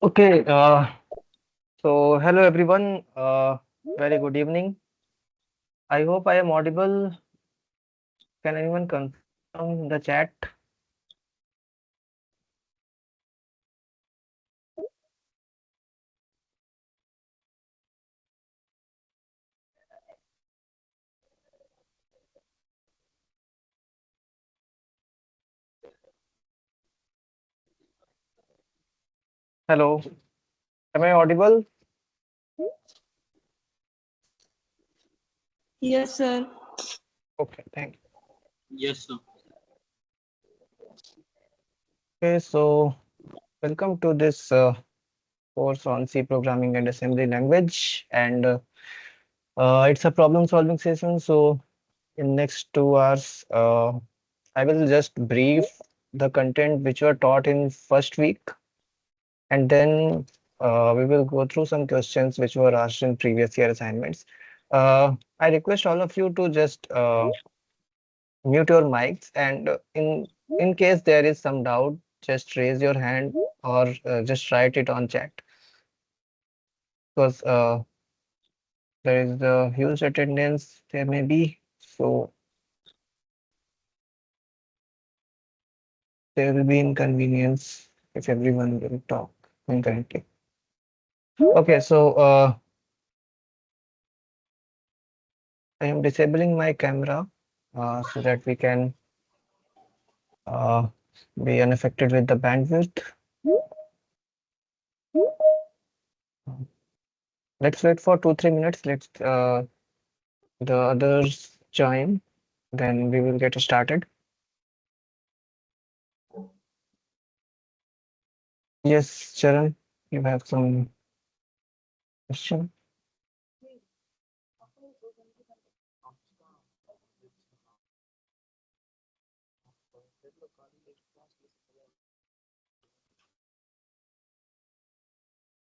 Okay, so hello everyone. Very good evening. I hope I am audible. Can anyone confirm the chat? Hello, am I audible? Yes, sir. Okay, thank you. Yes, sir. Okay, so welcome to this course on C programming and assembly language, and it's a problem solving session. So in next 2 hours, I will just brief the content which were taught in first week, and then we will go through some questions which were asked in previous year assignments. I request all of you to just mute your mics, and in case there is some doubt, just raise your hand or just write it on chat, because there is a huge attendance there may be, so there will be inconvenience if everyone will talk concurrently. Okay, so I am disabling my camera so that we can uh, be unaffected with the bandwidth. Let's wait for 2-3 minutes. Let's the others join, then we will get started. Yes, Charan, you have some question?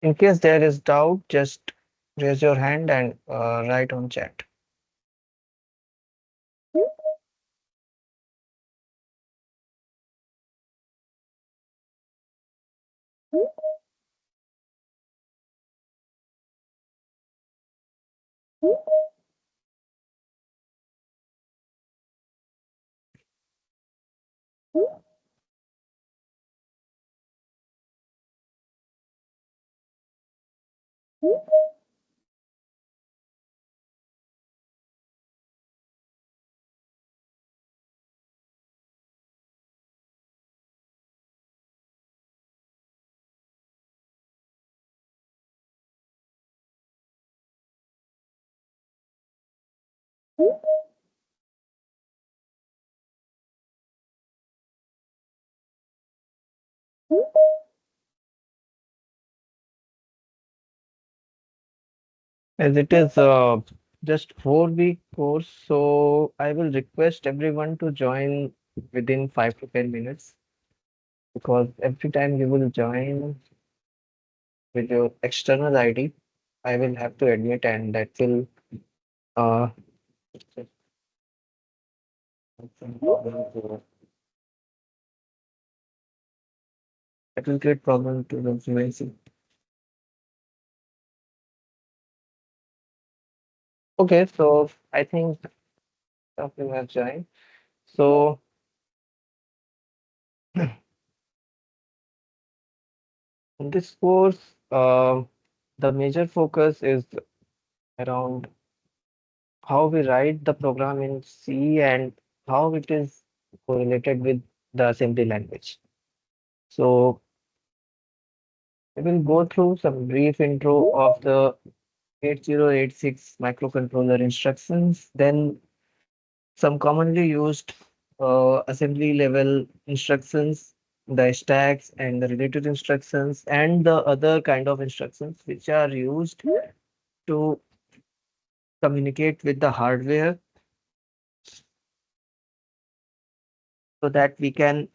In case there is doubt, just raise your hand and write on chat. As it is just 4 week course, so I will request everyone to join within 5 to 10 minutes, because every time you will join with your external ID, I will have to admit, and that will uh, that will create problem to the fluency. Okay, so I think some of you have joined. So in this course, the major focus is around how we write the program in C and how it is correlated with the assembly language. So we will go through some brief intro of the 8086 microcontroller instructions, then some commonly used assembly level instructions, the stacks and the related instructions, and the other kind of instructions which are used to communicate with the hardware so that we can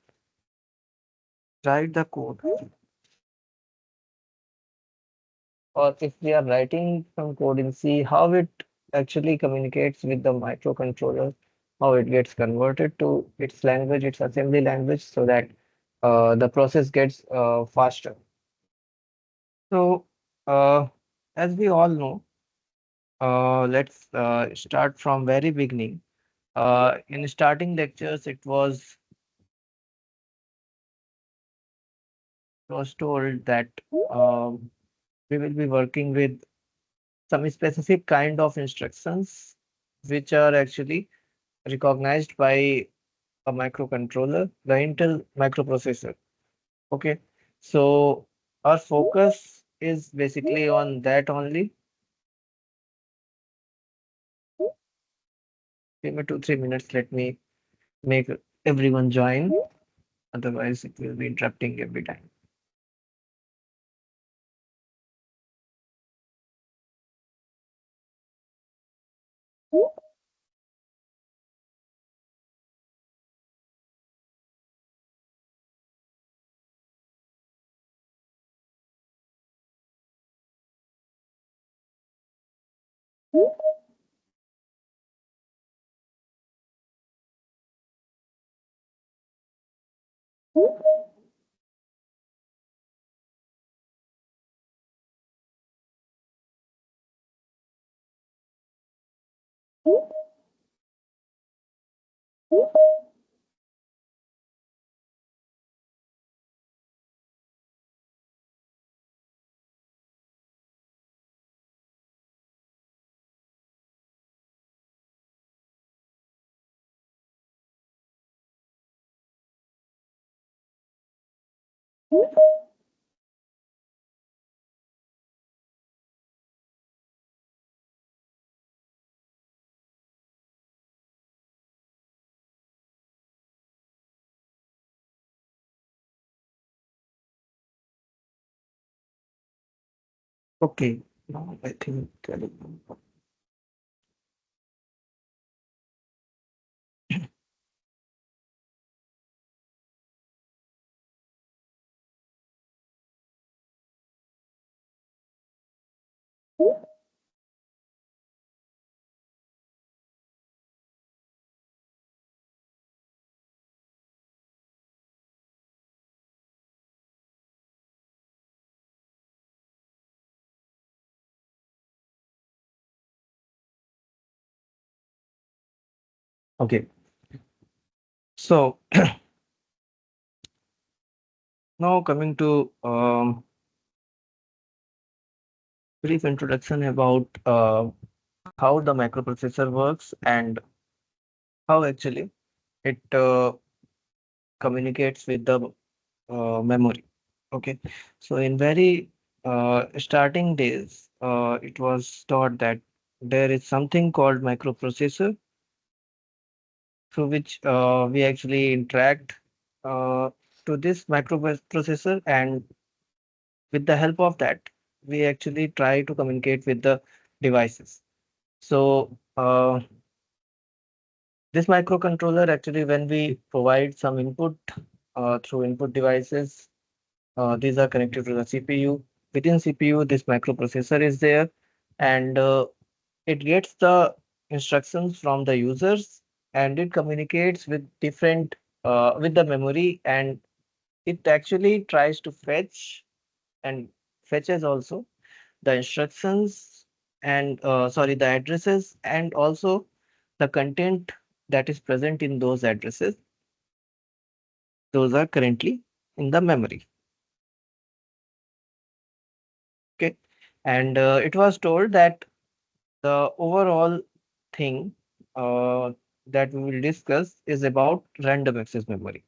write the code. Or if we are writing some code in C, how it actually communicates with the microcontroller, how it gets converted to its language, its assembly language, so that the process gets faster. So, uh, as we all know, let's start from very beginning. In starting lectures, it was told that um, we will be working with some specific kind of instructions, which are actually recognized by a microcontroller, the Intel microprocessor. Okay, so our focus is basically on that only. Give me 2, 3 minutes. Let me make everyone join. Otherwise, it will be interrupting every time. Okay, now I think okay. So now coming to brief introduction about how the microprocessor works and how actually it communicates with the memory. Okay, so in very starting days, it was taught that there is something called microprocessor through which we actually interact uh, to this microprocessor, and with the help of that, we actually try to communicate with the devices. So this microcontroller actually, when we provide some input through input devices, these are connected to the CPU. Within CPU, this microprocessor is there, and it gets the instructions from the users, and it communicates with different with the memory, and it actually tries to fetch and fetches also the instructions and sorry, the addresses, and also the content that is present in those addresses. Those are currently in the memory. Okay, and it was told that the overall thing uh, that we will discuss is about random access memory,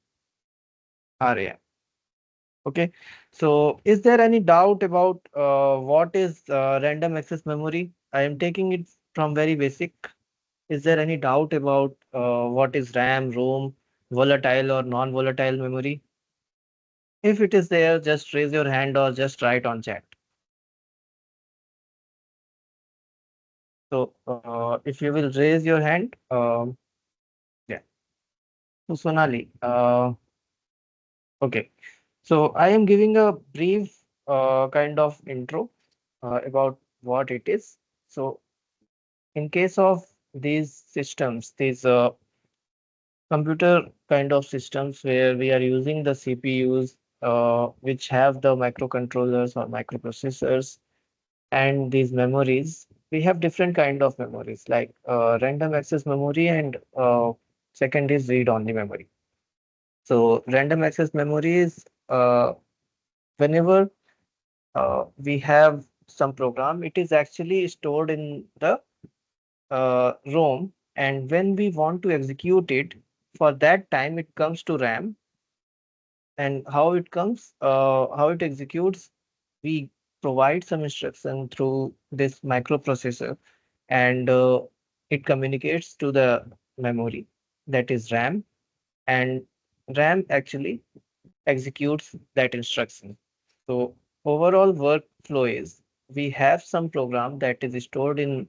RAM. Okay, so is there any doubt about what is random access memory? I am taking it from very basic. Is there any doubt about what is RAM, ROM, volatile or non-volatile memory? If it is there, just raise your hand or just write on chat. So if you will raise your hand, yeah. So Sonali, okay. So I am giving a brief kind of intro about what it is. So in case of these systems, these computer kind of systems where we are using the CPUs which have the microcontrollers or microprocessors and these memories. We have different kind of memories like random access memory and second is read-only memory. So random access memory is whenever we have some program, it is actually stored in the ROM, and when we want to execute it, for that time it comes to RAM, and how it comes, how it executes, we provide some instruction through this microprocessor, and it communicates to the memory, that is RAM, and RAM actually executes that instruction. So overall workflow is we have some program that is stored in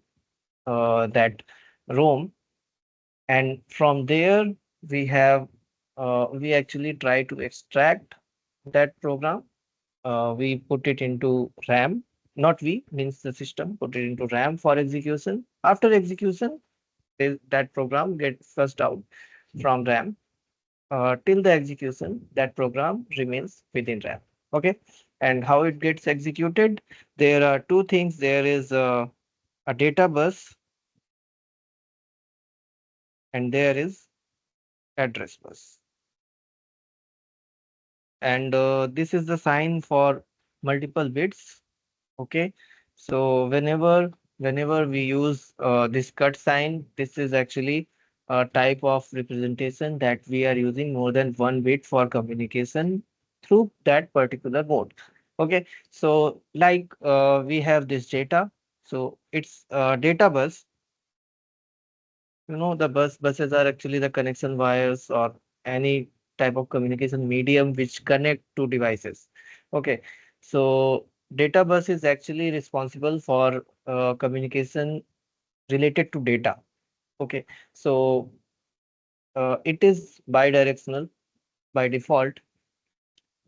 that ROM, and from there we have we actually try to extract that program. We put it into RAM, not we, means the system, put it into RAM for execution. After execution, that program gets flushed out from RAM. Till the execution, that program remains within RAM. Okay. And how it gets executed? There are two things. There is a data bus and there is address bus. And this is the sign for multiple bits. Okay, so whenever we use this cut sign, this is actually a type of representation that we are using more than one bit for communication through that particular mode. Okay, so like we have this data, so it's data bus. The buses are actually the connection wires or any type of communication medium which connect two devices. Okay, so data bus is actually responsible for communication related to data. Okay, so it is bidirectional by default.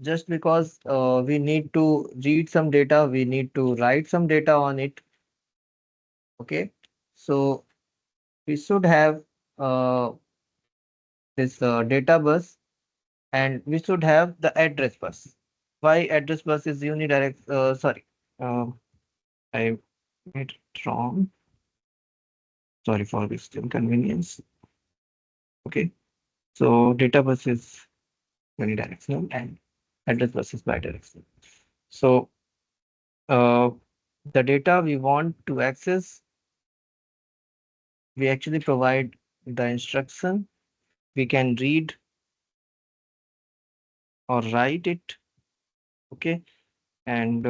Just because we need to read some data, we need to write some data on it. Okay, so we should have this data bus, and we should have the address bus. Why address bus is unidirect? Sorry, I made it wrong. Sorry for this inconvenience. Okay, so data bus is unidirectional and address bus is bidirectional. So uh, the data we want to access, we actually provide the instruction. We can read or write it. Okay, and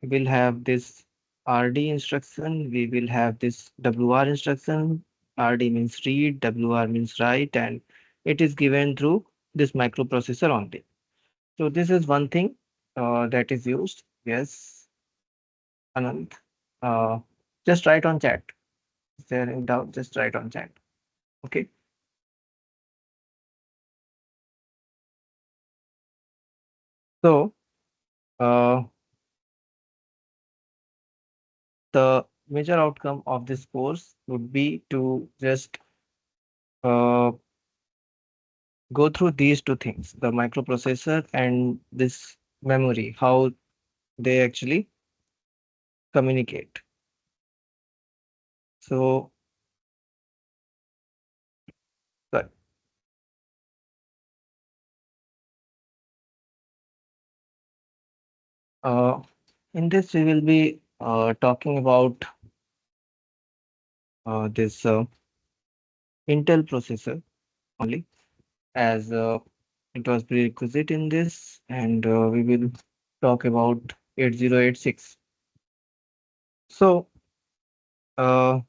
we'll have this RD instruction, we will have this WR instruction. RD means read, WR means write, and it is given through this microprocessor only. So this is one thing that is used. Yes, Anand. Uh, just write on chat. Is there any doubt? Just write on chat. Okay. So uh, the major outcome of this course would be to just uh, go through these two things, the microprocessor and this memory, how they actually communicate. So, but, uh, in this, we will be talking about this Intel processor only, as it was prerequisite in this, and we will talk about 8086. So, uh,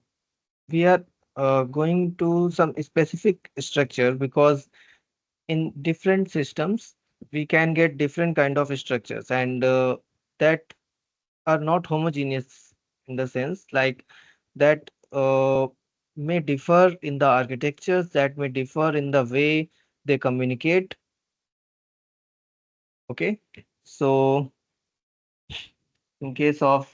we are going to some specific structure because in different systems we can get different kind of structures, and that are not homogeneous in the sense like that may differ in the architectures, that may differ in the way they communicate. Okay, so in case of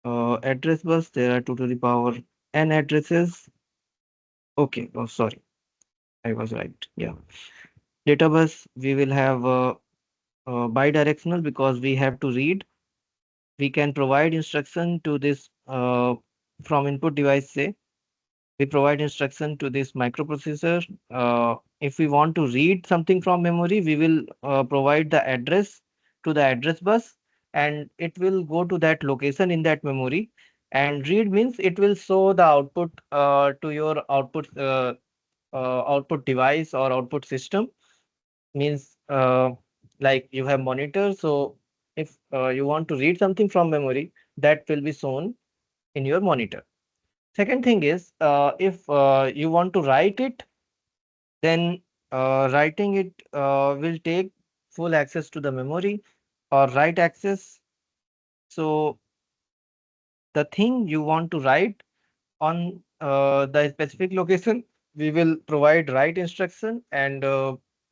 address bus, there are 2 to the power n addresses. Okay, oh sorry, I was right. Yeah. Data bus, we will have bidirectional because we have to read. We can provide instruction to this from input device, say. We provide instruction to this microprocessor. If we want to read something from memory, we will provide the address to the address bus, and it will go to that location in that memory. And read means it will show the output to your output device or output system. Means like you have monitor. So if you want to read something from memory, that will be shown in your monitor. Second thing is, if you want to write it, then writing it will take full access to the memory or write access. So the thing you want to write on the specific location, we will provide write instruction and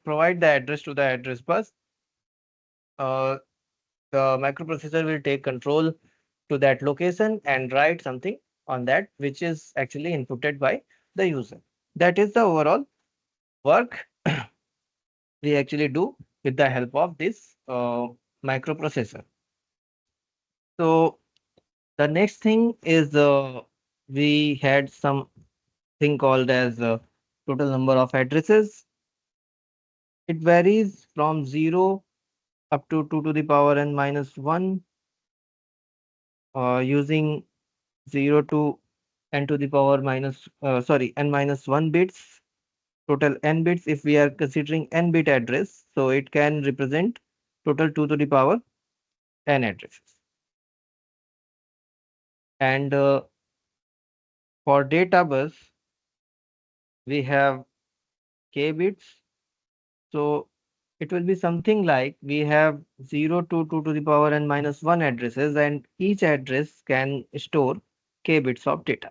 provide the address to the address bus. Uh, the microprocessor will take control to that location and write something on that, which is actually inputted by the user. That is the overall work we actually do with the help of this microprocessor. So the next thing is we had some thing called as total number of addresses. It varies from 0 up to 2 to the power n minus 1 using 0 to n to the power minus sorry n minus 1 bits, total n bits if we are considering n bit address, so it can represent total 2 to the power n addresses. And for data bus, we have k bits. So it will be something like we have 0 to 2 to the power n minus 1 addresses, and each address can store k bits of data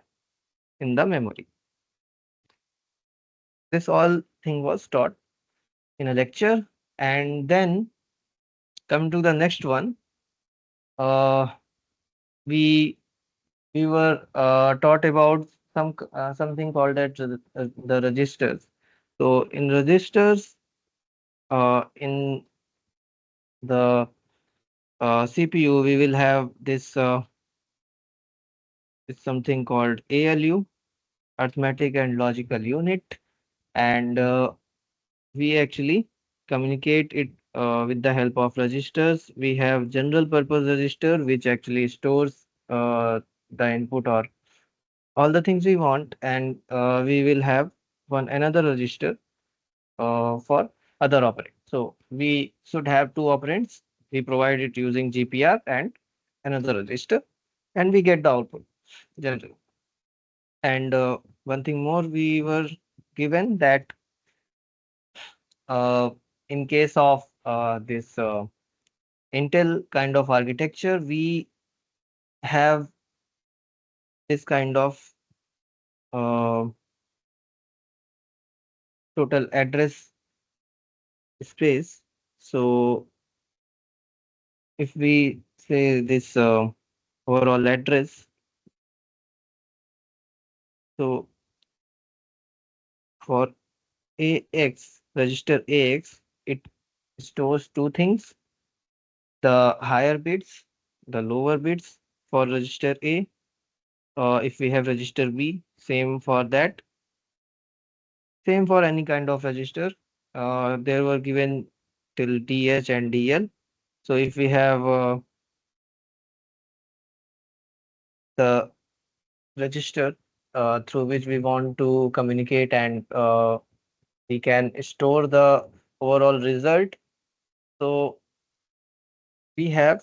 in the memory. This all thing was taught in a lecture. And then come to the next one. Uh, we we were taught about something called the registers. So in registers, in the CPU, we will have this it's something called ALU, arithmetic and logical unit, and we actually communicate it with the help of registers. We have general purpose register, which actually stores the input or all the things we want, and we will have one another register for other operands. So we should have two operands. We provide it using GPR and another register, and we get the output generally. And one thing more, we were given that uh, in case of this Intel kind of architecture, we have this kind of uh, total address space. So if we say this overall address, so for AX, register AX, it stores two things, the higher bits, the lower bits for register A. If we have register B, same for that, same for any kind of register. There were given till DH and DL. So if we have the register through which we want to communicate, and we can store the overall result. So we have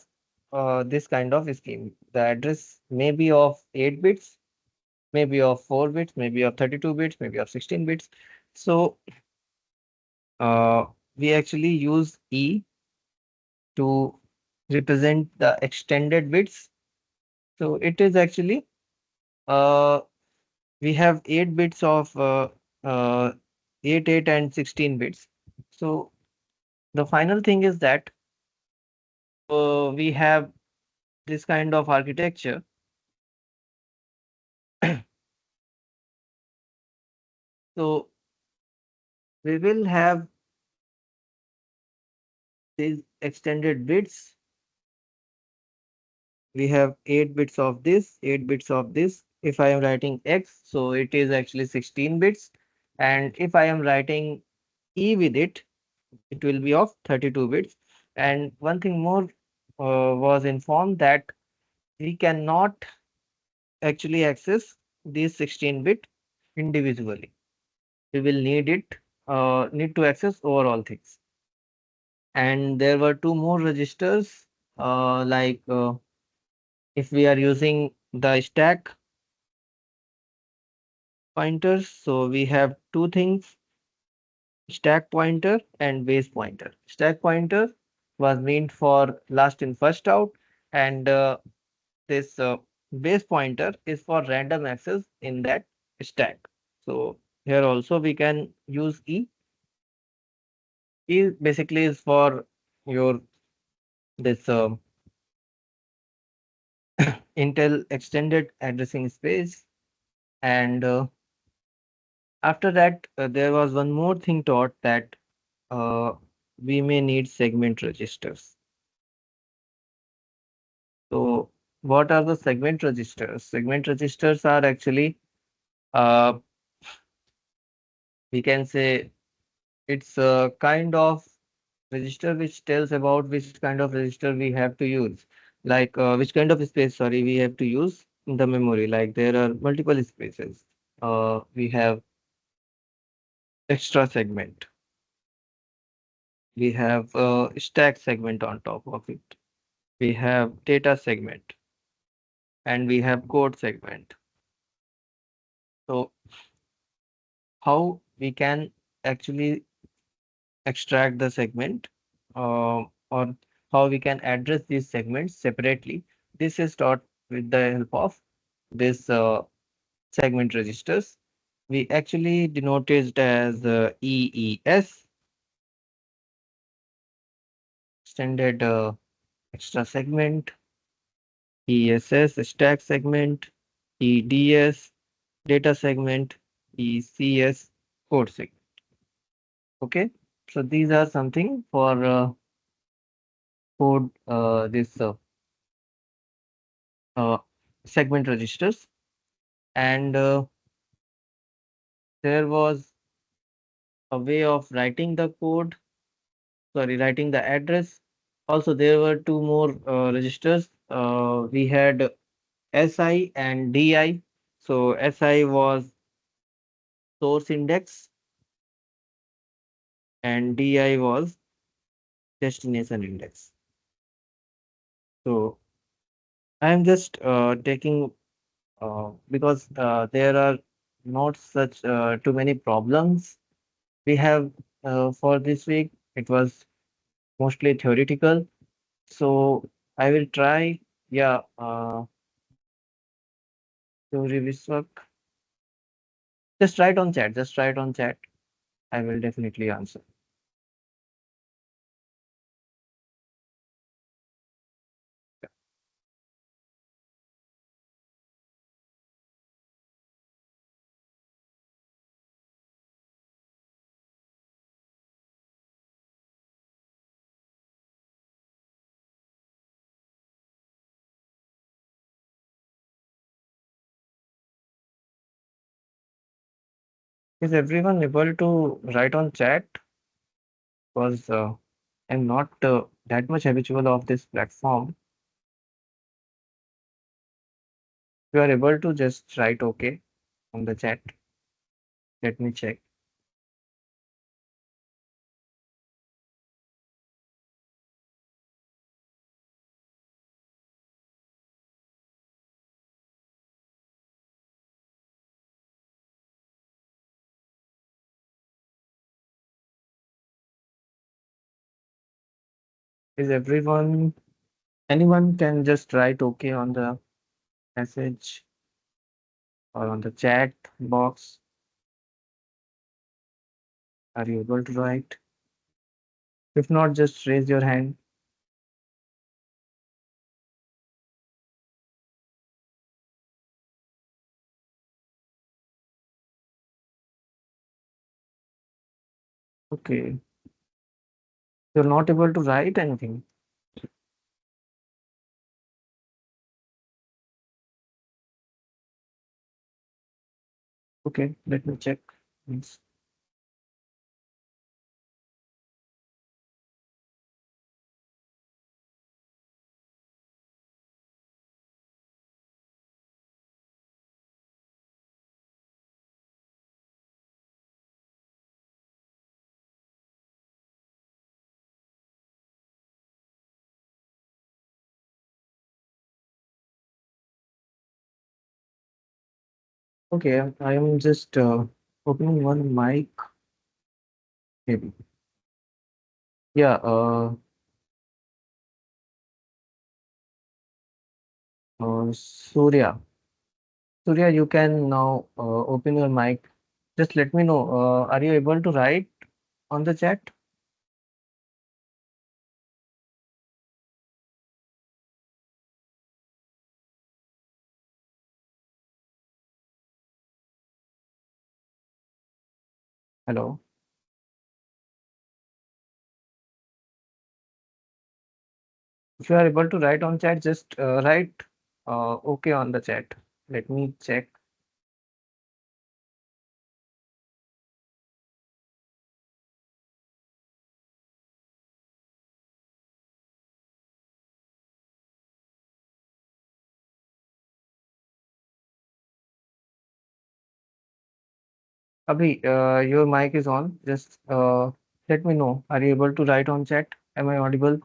this kind of scheme. The address may be of 8 bits, maybe of 4 bits, maybe of 32 bits, maybe of 16 bits. So uh, we actually use E to represent the extended bits. So it is actually uh, we have 8 bits of uh, 8, 8 and 16 bits. So the final thing is that we have this kind of architecture. So we will have these extended bits. We have 8 bits of this, 8 bits of this. If I am writing X, so it is actually 16 bits. And if I am writing E with it, it will be of 32 bits. And one thing more was informed that we cannot actually access these 16-bit individually. We will need to access overall things. And there were two more registers, if we are using the stack pointers, so we have two things, stack pointer and base pointer. Stack pointer was meant for last in first out, and this base pointer is for random access in that stack. So here also we can use E. E basically is for your this Intel extended addressing space. And after that, there was one more thing taught that uh, we may need segment registers. So what are the segment registers? Segment registers are actually, uh, we can say, it's a kind of register which tells about which kind of register we have to use, like which kind of space, sorry, we have to use in the memory. Like there are multiple spaces. We have extra segment, we have stack segment on top of it, we have data segment, and we have code segment. So how we can actually extract the segment, or how we can address these segments separately. This is taught with the help of this segment registers. We actually denote it as EES, extended extra segment, ESS, stack segment, EDS, data segment, ECS, code segment. Okay, so these are something for code this uh, segment registers. And there was a way of writing the code, sorry, writing the address. Also, there were two more registers. We had SI and DI. So SI was source index and DI was destination index. So I am just taking because there are not such too many problems we have for this week. It was mostly theoretical. So I will try, yeah, to Vishwak. Just write on chat. Just write on chat. I will definitely answer. Is everyone able to write on chat? Because I'm not that much habitual of this platform. You are able to just write okay on the chat. Let me check. Is everyone, anyone can just write okay on the message or on the chat box. Are you able to write? If not, just raise your hand. Okay. You're not able to write anything. Okay, let me check. Yes. Okay, I am just opening one mic, maybe. Yeah, Surya. Surya, you can now open your mic. Just let me know. Are you able to write on the chat? Hello. If you are able to write on chat, just write okay on the chat. Let me check. Abhi, your mic is on. Just let me know. Are you able to write on chat? Am I audible?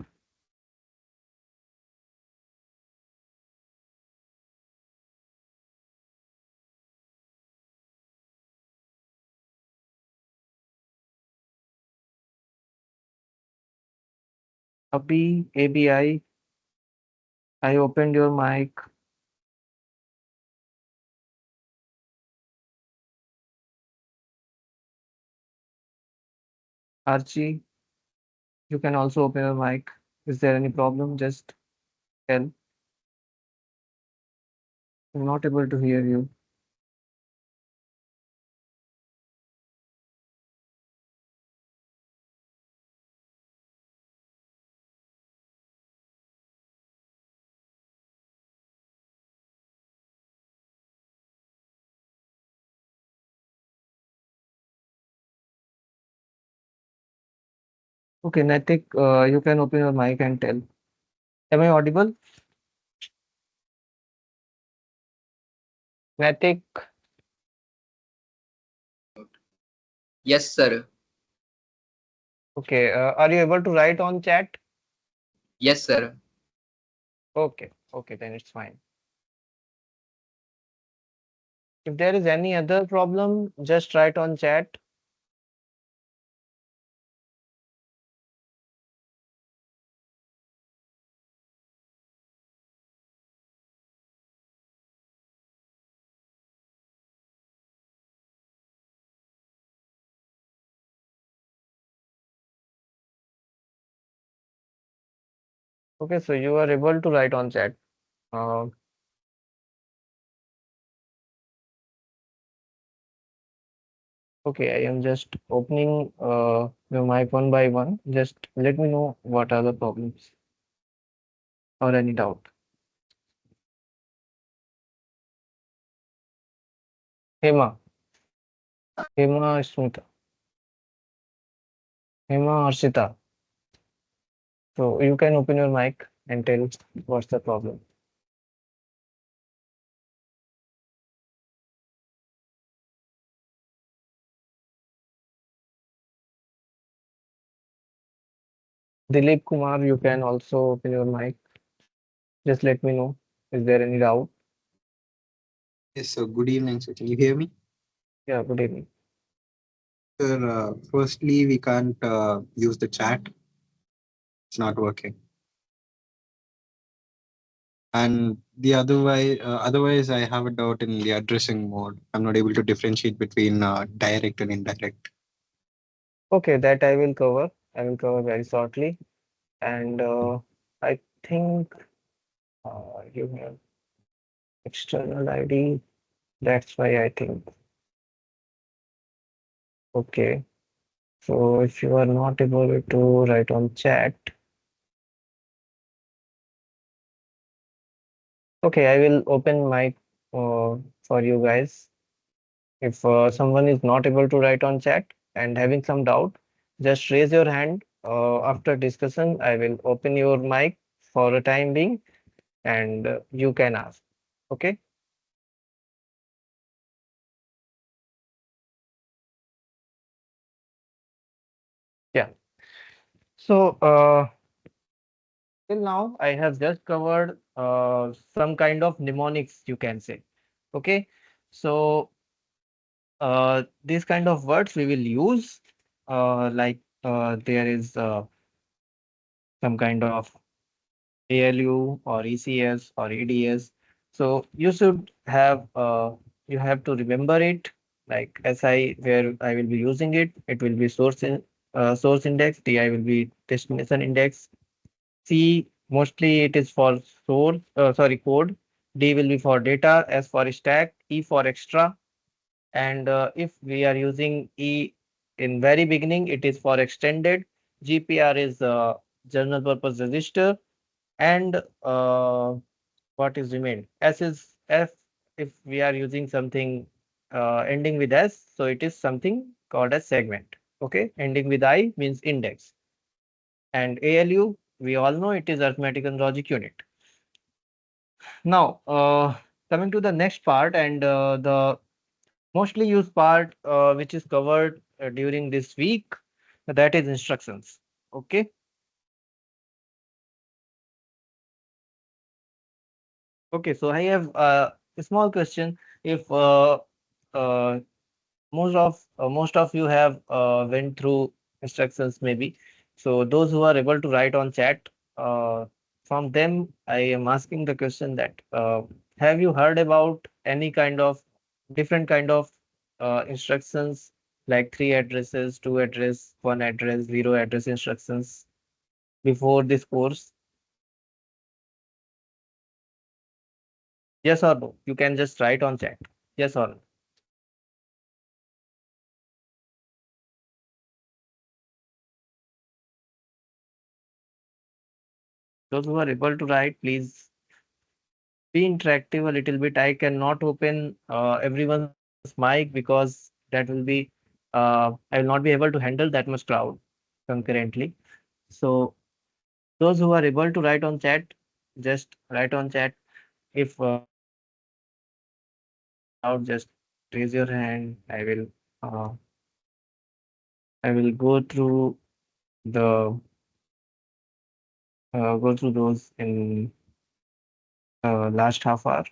Abhi, ABI, I opened your mic. Archie, you can also open your mic. Is there any problem? Just tell. I'm not able to hear you. Okay, Natik, you can open your mic and tell. Am I audible? Natik, Yes, sir. okay. Are you able to write on chat? Yes, sir. Okay, okay, then it's fine. If there is any other problem, just write on chat. Okay, so you are able to write on chat. Uh, okay, I am just opening your mic one by one. Just let me know what are the problems or any doubt. Hema, Hema, Smita, Hema, Arshita. So you can open your mic and tell what's the problem. Dilip Kumar, you can also open your mic. Just let me know. Is there any doubt? Yes, sir. Good evening, sir. Can you hear me? Yeah, good evening. Sir, firstly, we can't use the chat. It's not working. And otherwise, I have a doubt in the addressing mode. I'm not able to differentiate between direct and indirect. Okay, that I will cover. I will cover very shortly. And I think you have external ID. That's why I think. Okay. So if you are not able to write on chat, okay, I will open mic for you guys. If someone is not able to write on chat and having some doubt, just raise your hand. After discussion, I will open your mic for a time being and you can ask. Okay? Yeah. So, till now, I have just covered some kind of mnemonics, you can say. Okay? So, these kind of words we will use, like there is some kind of ALU or ECS or EDS. So you have to remember it like SI where I will be using it. It will be source index. DI will be destination index. C mostly it is for code. D will be for data. S for stack. E for extra. And if we are using E in very beginning, it is for extended. GPR is general purpose register and what is remained s is f if we are using something ending with s, so it is something called as segment. Okay, ending with I means index. And ALU, we all know it is arithmetic and logic unit. Now coming to the next part and the mostly used part which is covered during this week, that is instructions. Okay. Okay, so I have a small question. If uh, most of you have went through instructions maybe, so those who are able to write on chat, from them I am asking the question that have you heard about any kind of different kind of instructions like three addresses, two address, one address, zero address instructions before this course? Yes or no? You can just write on chat. Yes or no? Those who are able to write, please be interactive a little bit. I cannot open everyone's mic because that will be I will not be able to handle that much crowd concurrently. So those who are able to write on chat, just write on chat. If you are having any doubt, just raise your hand. I will go through the go through those in last half hour.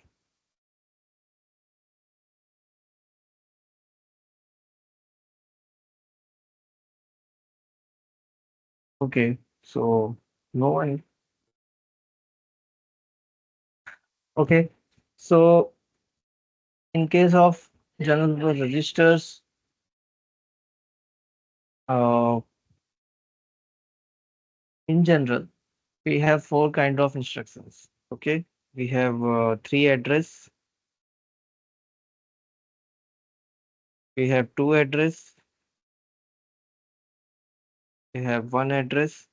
Okay, so no one. Okay, so in case of general purpose registers, uh, in general, we have four kind of instructions. Okay, we have three address, we have two address, we have one address,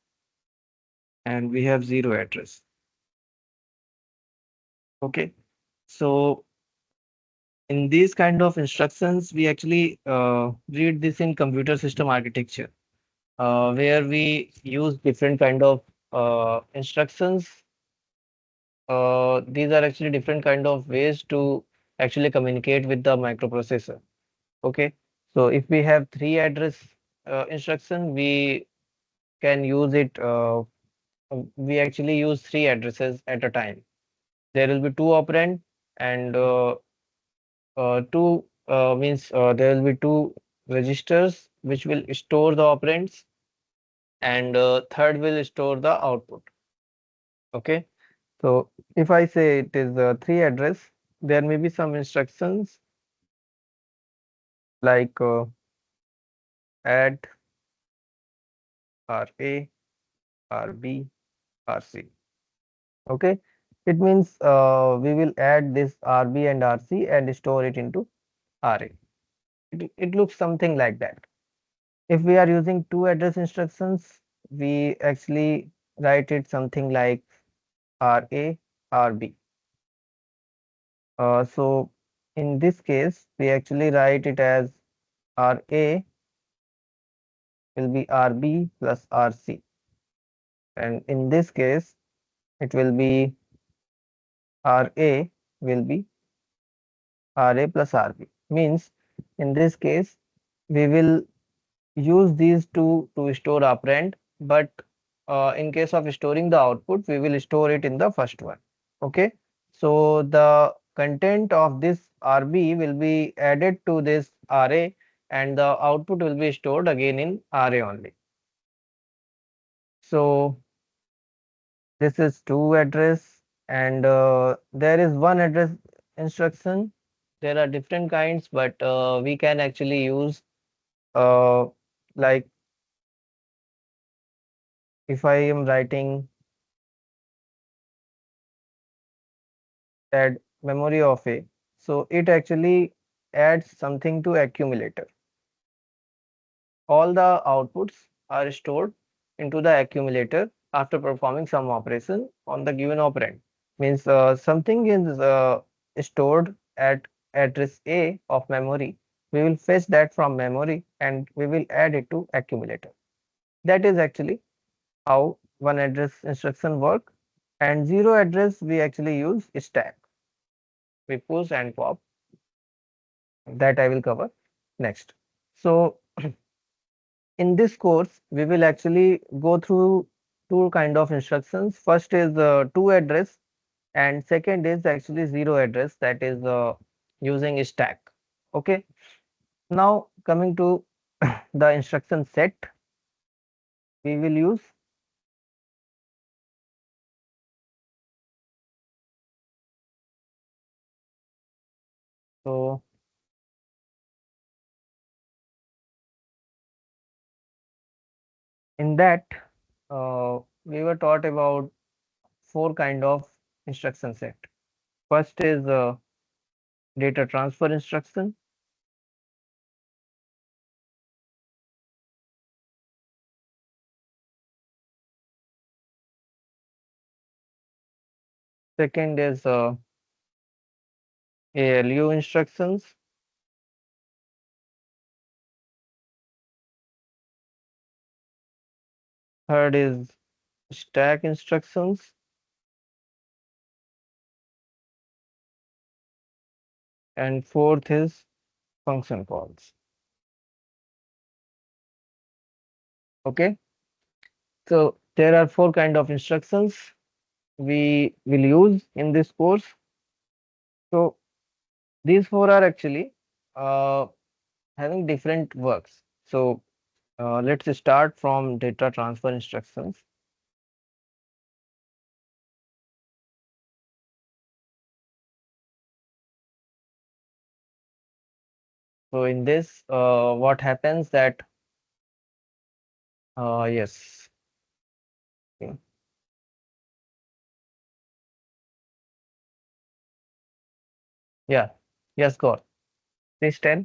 and we have zero address. Okay, so in these kind of instructions, we actually read this in computer system architecture, where we use different kind of instructions. These are actually different kind of ways to actually communicate with the microprocessor. Okay, so if we have three address instruction, we can use it. We actually use three addresses at a time. There will be two operand and two means there will be two registers which will store the operands and third will store the output. Okay, so if I say it is three address, there may be some instructions like add RA, RB, RC. Okay, it means we will add this RB and RC and store it into RA. It looks something like that. If we are using two address instructions, we actually write it something like RA, RB. So in this case, we actually write it as RA will be RB plus RC. And in this case, it will be RA will be RA plus RB. Means in this case, we will use these two to store operand, but in case of storing the output, we will store it in the first one. Okay. So the content of this RB will be added to this RA and the output will be stored again in RA only. So this is two address and there is one address instruction. There are different kinds, but we can actually use uh, like if I am writing add memory of A, so it actually adds something to accumulator. All the outputs are stored into the accumulator after performing some operation on the given operand. Means something is stored at address A of memory. We will fetch that from memory and we will add it to accumulator. That is actually how one address instruction work. And zero address we actually use stack. We push and pop, that I will cover next. So in this course, we will actually go through two kind of instructions. First is to address and second is actually zero address, that is using stack. Okay. Now coming to the instruction set we will use. So in that we were taught about four kind of instruction set. First is data transfer instruction. Second is ALU instructions. Third is stack instructions. And fourth is function calls. Okay. So there are four kind of instructions we will use in this course. So these four are actually uh, having different works. So let's start from data transfer instructions. So in this, what happens that yes, okay. Yeah, yes, go on. Please tell.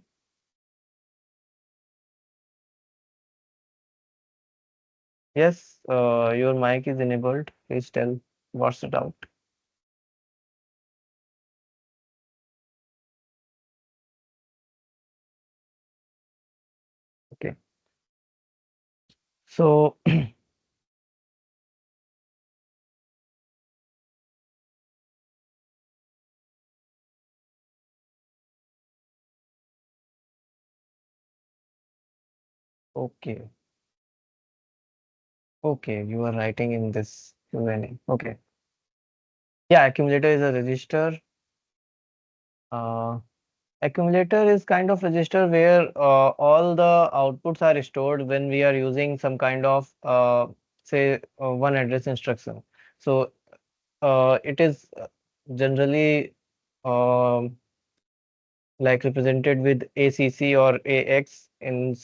Yes, your mic is enabled. Please tell what's the doubt. Okay. So okay. Okay, you are writing in this Q&A. Okay. Yeah, accumulator is a register. Uh, Accumulator is kind of register where all the outputs are stored when we are using some kind of say one address instruction. So it is generally um, like represented with ACC or AX in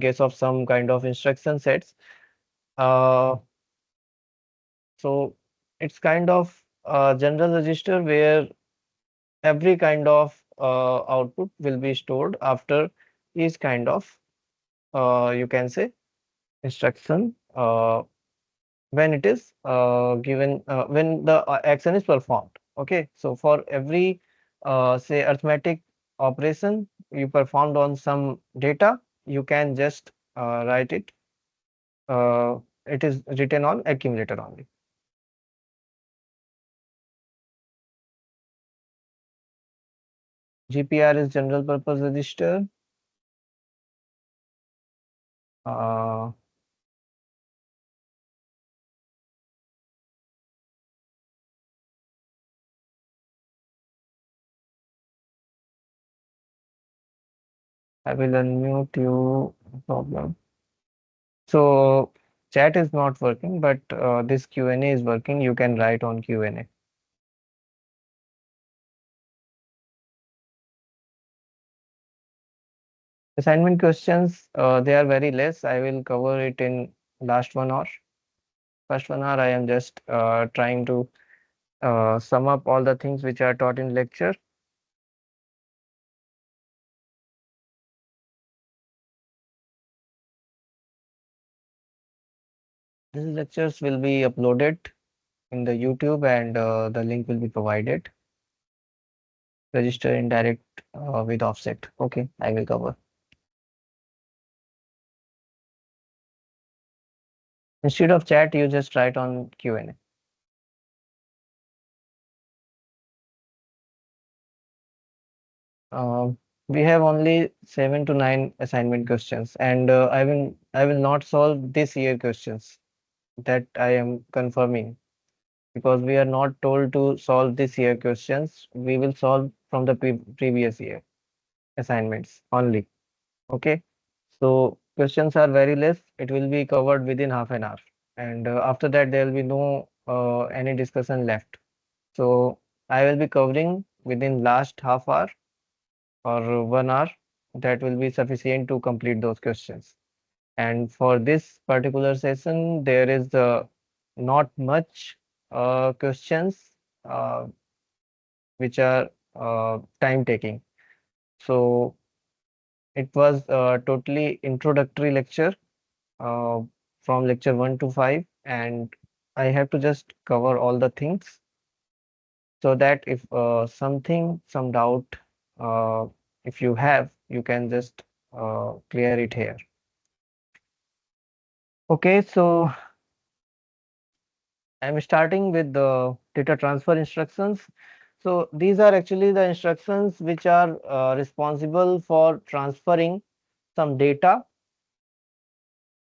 case of some kind of instruction sets. Uh, so it's kind of general register where every kind of output will be stored after each kind of you can say instruction when it is given when the action is performed. Okay, so for every say arithmetic operation you performed on some data, you can just write it. Uh, it is written on accumulator only. GPR is general purpose register. Uh, I will unmute you. No problem. So chat is not working, but this Q&A is working. You can write on Q&A. Assignment questions, they are very less. I will cover it in last 1 hour. First 1 hour, I am just trying to sum up all the things which are taught in lecture. These lectures will be uploaded in the YouTube and the link will be provided. Register in direct with offset. Okay, I will cover. Instead of chat, you just write on Q&A. We have only 7 to 9 assignment questions, and I will not solve this year questions. That I am confirming, because we are not told to solve this year questions. We will solve from the previous year assignments only. Okay. So questions are very less. It will be covered within half an hour, and after that there will be no any discussion left. So I will be covering within last half hour or 1 hour. That will be sufficient to complete those questions. And for this particular session, there is not much questions uh, which are time taking. So it was a totally introductory lecture uh, from lecture 1 to 5, and I have to just cover all the things so that if some doubt, uh, if you have, you can just clear it here. Okay, so I'm starting with the data transfer instructions. So these are actually the instructions which are responsible for transferring some data,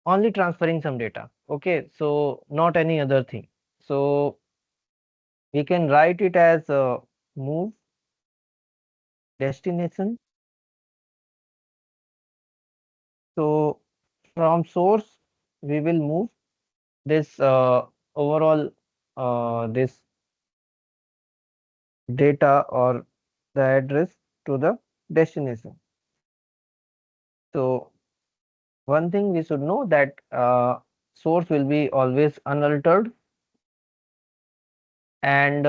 only transferring some data. Okay, so not any other thing. So we can write it as move destination. So from source, we will move this overall this data or the address to the destination. So one thing we should know that source will be always unaltered, and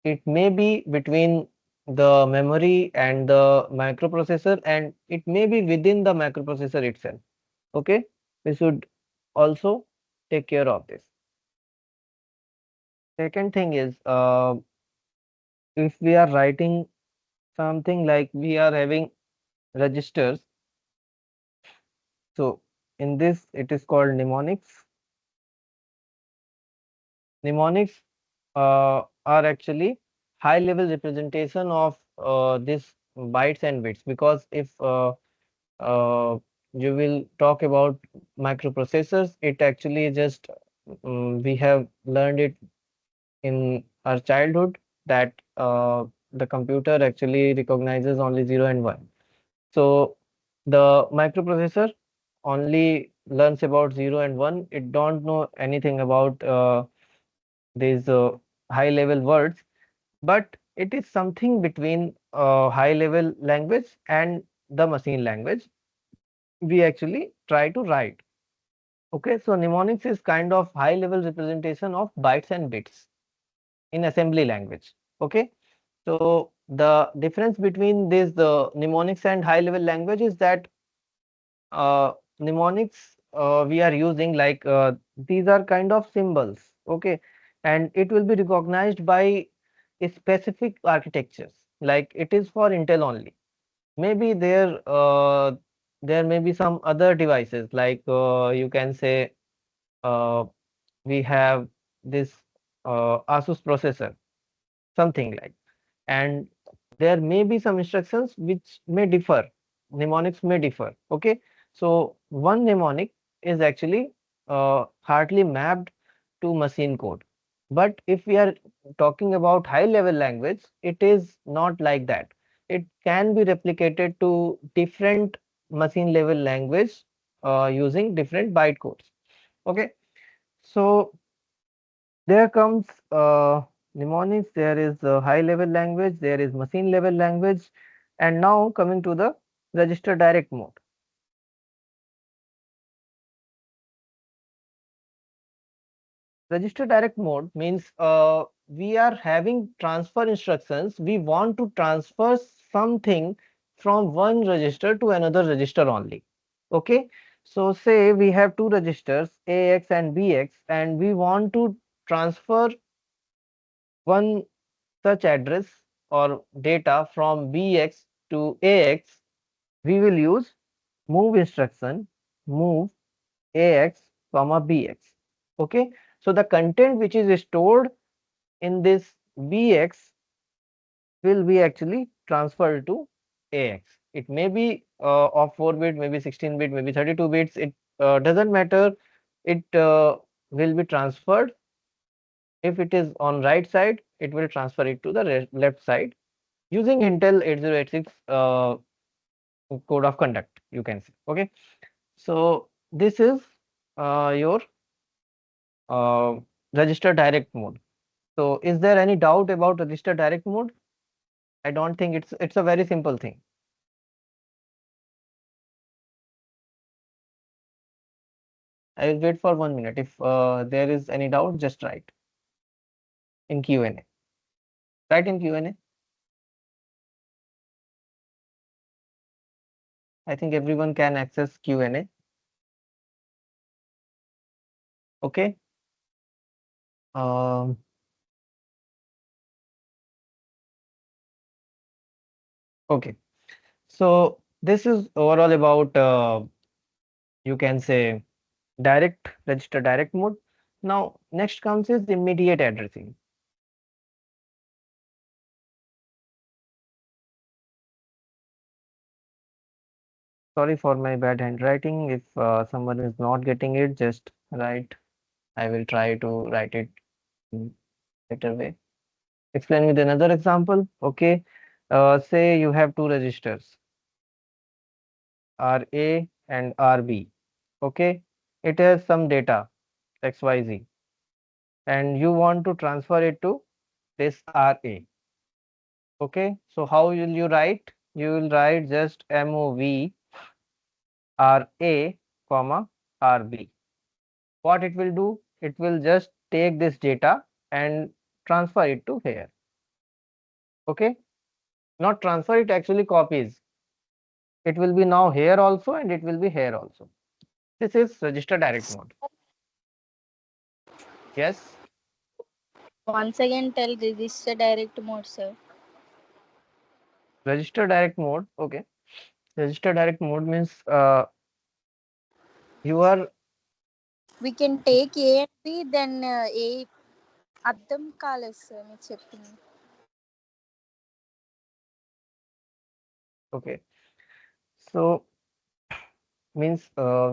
it may be between the memory and the microprocessor, and it may be within the microprocessor itself. Okay, we should also take care of this. Second thing is if we are writing something like we are having registers, so in this it is called mnemonics. Mnemonics are actually high level representation of this bytes and bits, because if uh, you will talk about microprocessors, it actually just we have learned it in our childhood that the computer actually recognizes only 0 and 1. So the microprocessor only learns about 0 and 1. It don't know anything about these high level words, but it is something between high level language and the machine language we actually try to write. Okay, so mnemonics is kind of high level representation of bytes and bits in assembly language. Okay, so the difference between this the mnemonics and high level language is that uh, mnemonics we are using, like these are kind of symbols, okay, and it will be recognized by a specific architectures, like it is for Intel only. Maybe there may be some other devices, like you can say we have this Asus processor, something like, and there may be some instructions which may differ, mnemonics may differ, okay. So one mnemonic is actually hardly mapped to machine code, but if we are talking about high level language, it is not like that. It can be replicated to different machine level language using different byte codes, okay. So there comes mnemonics, there is high level language, there is machine level language, and now coming to the register direct mode. Register direct mode means we are having transfer instructions. We want to transfer something from one register to another register only. Okay. So say we have two registers AX and BX, and we want to transfer one such address or data from BX to AX. We will use move instruction, move AX comma BX. Okay. So the content which is stored in this BX will be actually transferred to AX. It may be of 4 bit, maybe 16 bit, maybe 32 bits. It doesn't matter. It will be transferred. If it is on right side, it will transfer it to the left side using Intel 8086 code of conduct, you can say. Okay. So this is your uh, register direct mode. So is there any doubt about register direct mode? I don't think it's a very simple thing. I will wait for 1 minute. If there is any doubt, just write in Q&A. Write in Q&A. I think everyone can access Q&A. Okay. Um, okay. So this is overall about you can say direct register direct mode. Now next comes is immediate addressing. Sorry for my bad handwriting. If someone is not getting it, just write. I will try to write it in better way. Explain with another example. Okay. Say you have two registers, RA and RB. Okay. It has some data XYZ, and you want to transfer it to this RA. Okay. So how will you write? You will write just MOV RA comma RB. What it will do? It will just take this data and transfer it to here. Okay. Not transfer, it actually copies. It will be now here also and it will be here also. This is register direct mode. Yes. Once again, tell register direct mode, sir. Register direct mode. Okay. Register direct mode means you are We can take A and B, then A అర్థం కాలేదు sir మీరు చెప్పింది. okay. So means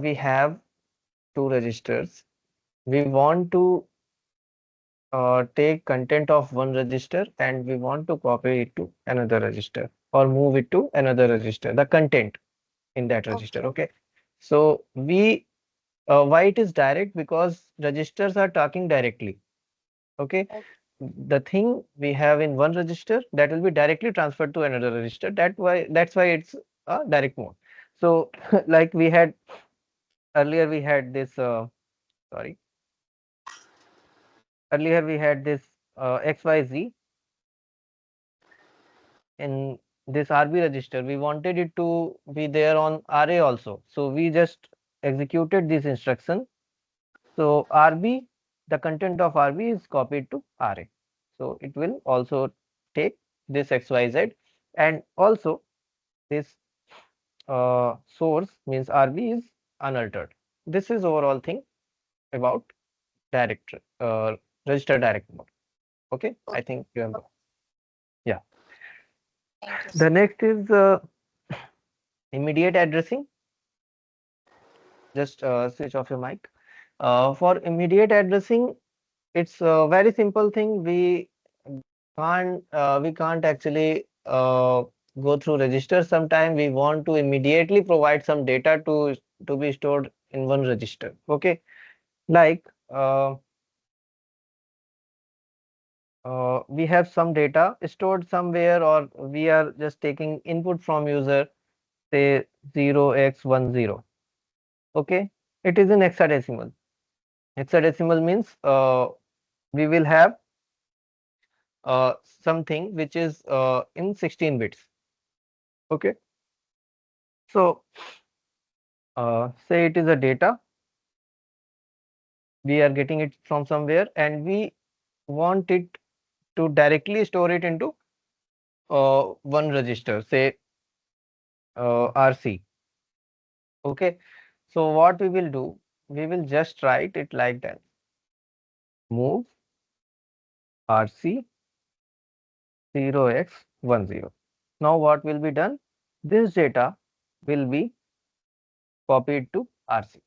we have two registers. We want to take content of one register and we want to copy it to another register or move it to another register, the content in that register. Okay. Okay. So we why it is direct, because registers are talking directly. Okay. Okay. The thing we have in one register, that will be directly transferred to another register. That's why it's a direct mode. So like we had earlier, we had this sorry earlier we had this XYZ in this RB register, we wanted it to be there on RA also. So we just executed this instruction. So RB, the content of RB is copied to RA. So it will also take this XYZ, and also this source means RB is unaltered. This is overall thing about direct register direct mode. Okay, I think you have. Yeah. Thank you, The sir. next is immediate addressing. Just switch off your mic. For immediate addressing, it's a very simple thing. We can't actually go through registers. Sometime we want to immediately provide some data to be stored in one register. Okay, like we have some data stored somewhere, or we are just taking input from user, say 0x10. Okay, it is in hexadecimal. Hexadecimal means we will have something which is in 16 bits. Okay, so say it is a data, we are getting it from somewhere, and we want it to directly store it into one register, say RC. Okay, so what we will do, we will just write it like that: move RC 0x10. Now what will be done? This data will be copied to RC.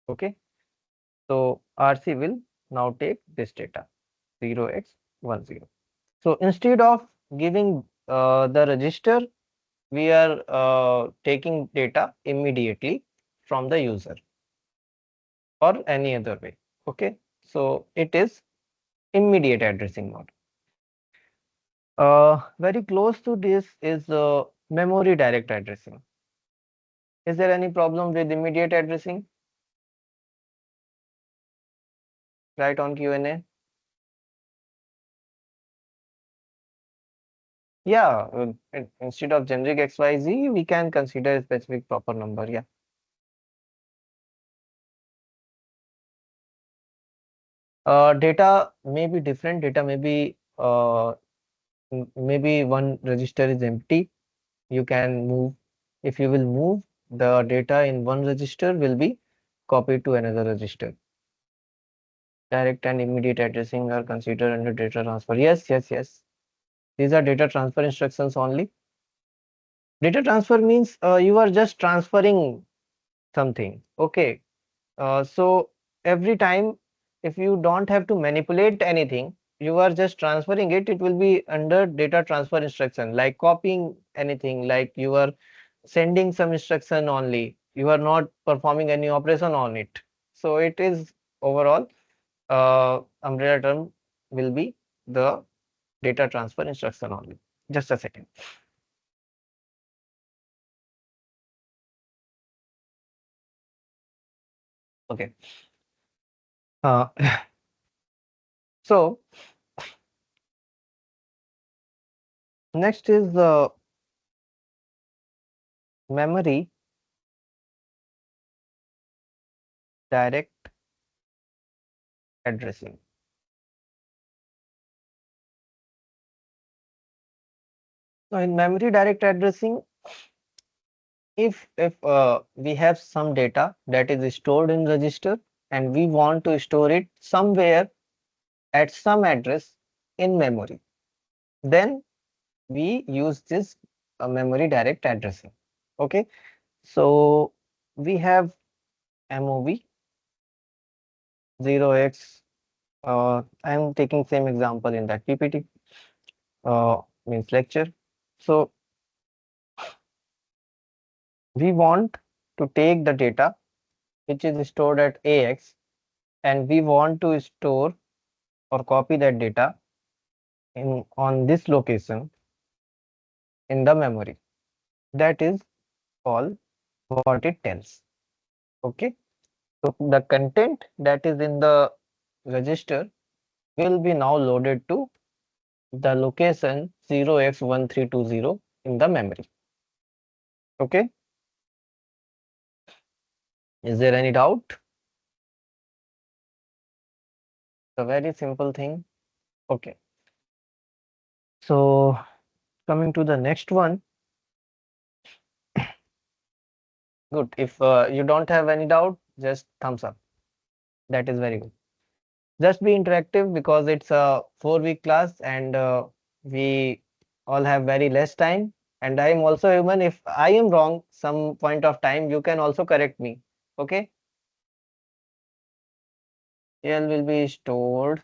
Okay, so RC will now take this data 0x10. So instead of giving the register, we are taking data immediately from the user or any other way. Okay, so it is immediate addressing mode. Very close to this is memory direct addressing. Is there any problem with immediate addressing? Write on Q&A. Yeah, instead of generic XYZ, we can consider a specific proper number. Yeah. Data may be different. Data may be maybe one register is empty. You can move. If you will move, the data in one register will be copied to another register. Direct and immediate addressing are considered under data transfer. Yes, yes, yes. These are data transfer instructions only. Data transfer means you are just transferring something. Okay. So every time, if you don't have to manipulate anything, you are just transferring it, it will be under data transfer instruction, like copying anything, like you are sending some instruction only. You are not performing any operation on it. So it is overall umbrella term will be the data transfer instruction only. Just a second. Okay. Uh, so next is the memory direct addressing. So in memory direct addressing, if we have some data that is stored in register and we want to store it somewhere at some address in memory, then we use this memory direct addressing. Okay, so we have MOV 0x. I am taking same example in that PPT, means lecture. So we want to take the data which is stored at AX, and we want to store or copy that data in on this location in the memory. That is all what it tells. Okay, so the content that is in the register will be now loaded to the location 0x1320 in the memory. Okay. Is there any doubt? It's a very simple thing. Okay. So coming to the next one. Good. If you don't have any doubt, just thumbs up. That is very good. Just be interactive because it's a 4-week class and we all have very less time. And I am also human. If I am wrong some point of time, you can also correct me. Okay. TL will be stored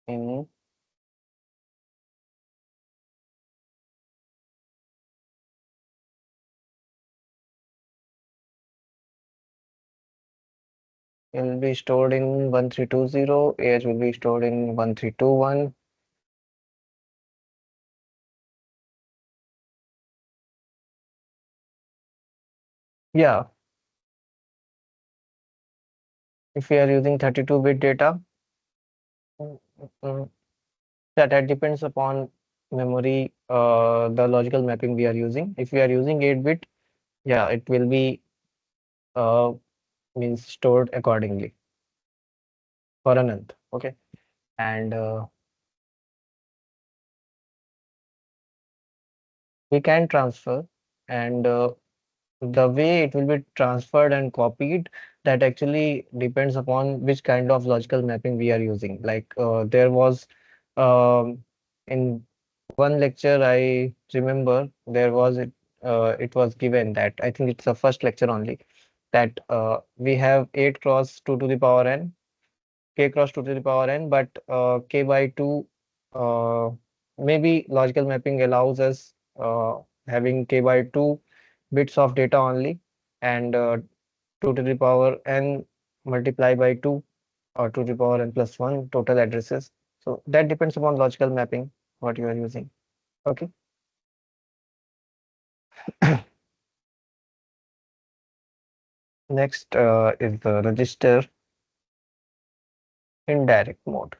in will be stored in 1320. AH will be stored in 1321. Yeah. If we are using 32-bit data, mm, mm, that depends upon memory, the logical mapping we are using. If we are using 8-bit, yeah, it will be uh, means stored accordingly for Anand. Okay. And we can transfer, and the way it will be transferred and copied, that actually depends upon which kind of logical mapping we are using. Like there was in one lecture, I remember there was it was given that, I think it's the first lecture only, that we have 8 cross 2 to the power n, k cross 2 to the power n, but k by 2, uh, maybe logical mapping allows us having k by 2 bits of data only, and 2 to the power n multiply by 2, or 2 to the power n plus 1 total addresses. So that depends upon logical mapping what you are using. Okay. Next is the register indirect mode.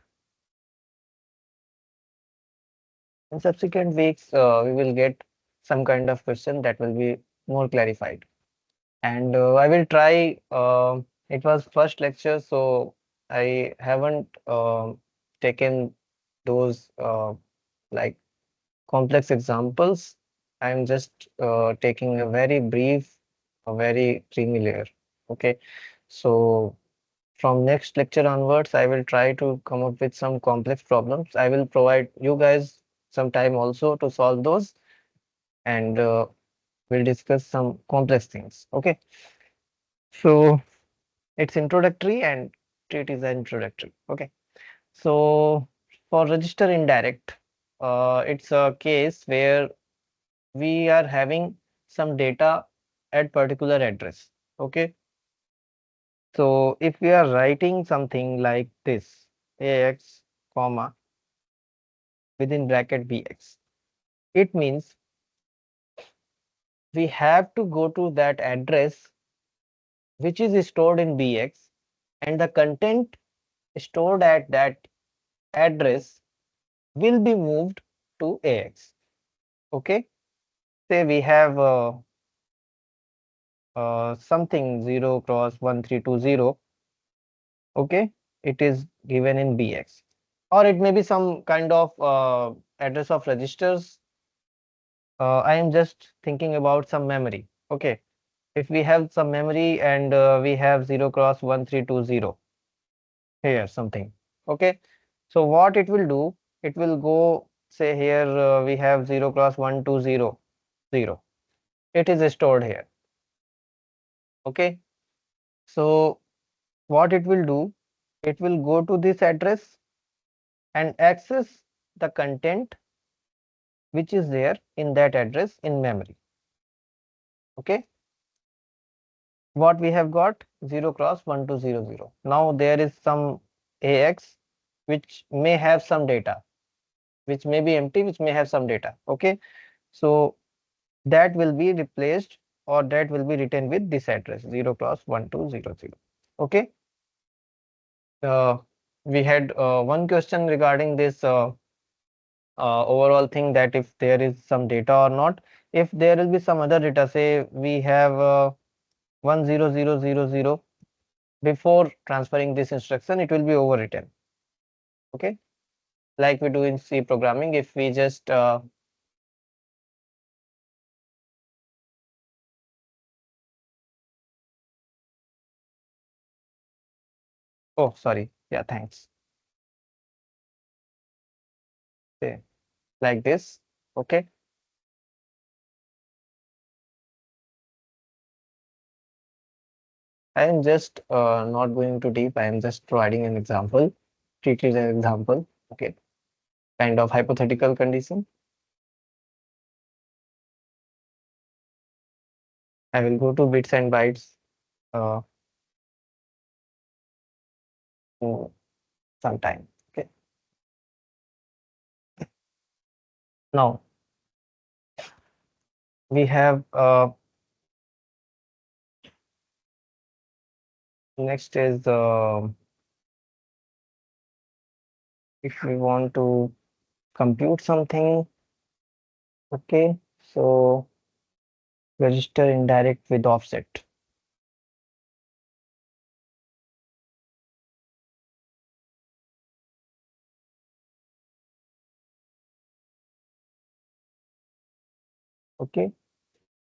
In subsequent weeks, we will get some kind of question that will be more clarified. And I will try. It was first lecture, so I haven't taken those like complex examples. I'm just taking a very brief, a very creamy layer. Okay, so from next lecture onwards, I will try to come up with some complex problems. I will provide you guys some time also to solve those, and we'll discuss some complex things. Okay, so it's introductory and it is introductory. Okay, so for register indirect, it's a case where we are having some data at particular address. Okay, so if we are writing something like this, ax comma within bracket bx, it means we have to go to that address which is stored in bx, and the content stored at that address will be moved to ax. Okay, say we have something 0 cross 1320. Okay, it is given in bx, or it may be some kind of address of registers. I am just thinking about some memory. Okay, if we have some memory and we have 0 cross 1320 here something. Okay, so what it will do, it will go, say here we have 0 cross 1200, it is stored here. Okay, so what it will do, it will go to this address and access the content which is there in that address in memory. Okay, what we have got, 0 cross 1200. Now there is some ax which may have some data, which may be empty, which may have some data. Okay, so that will be replaced, or that will be written with this address 0 cross 1200. Okay, uh, we had one question regarding this overall thing that if there is some data or not. If there will be some other data, say we have 10000, before transferring this instruction, it will be overwritten. Okay, like we do in C programming. If we just oh, sorry. Yeah, thanks. Okay, like this. Okay. I am just not going too deep. I am just providing an example. Treat it as an example. Okay. Kind of hypothetical condition. I will go to bits and bytes uh, sometime. Okay. Now we have next is if we want to compute something. Okay. So register indirect with offset. Okay.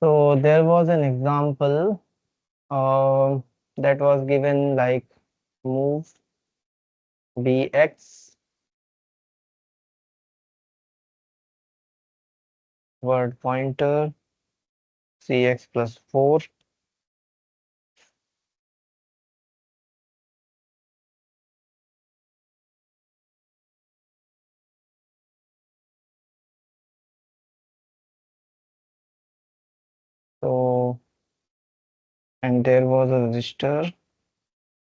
So there was an example that was given like move bx word pointer cx plus 4. So, and there was a register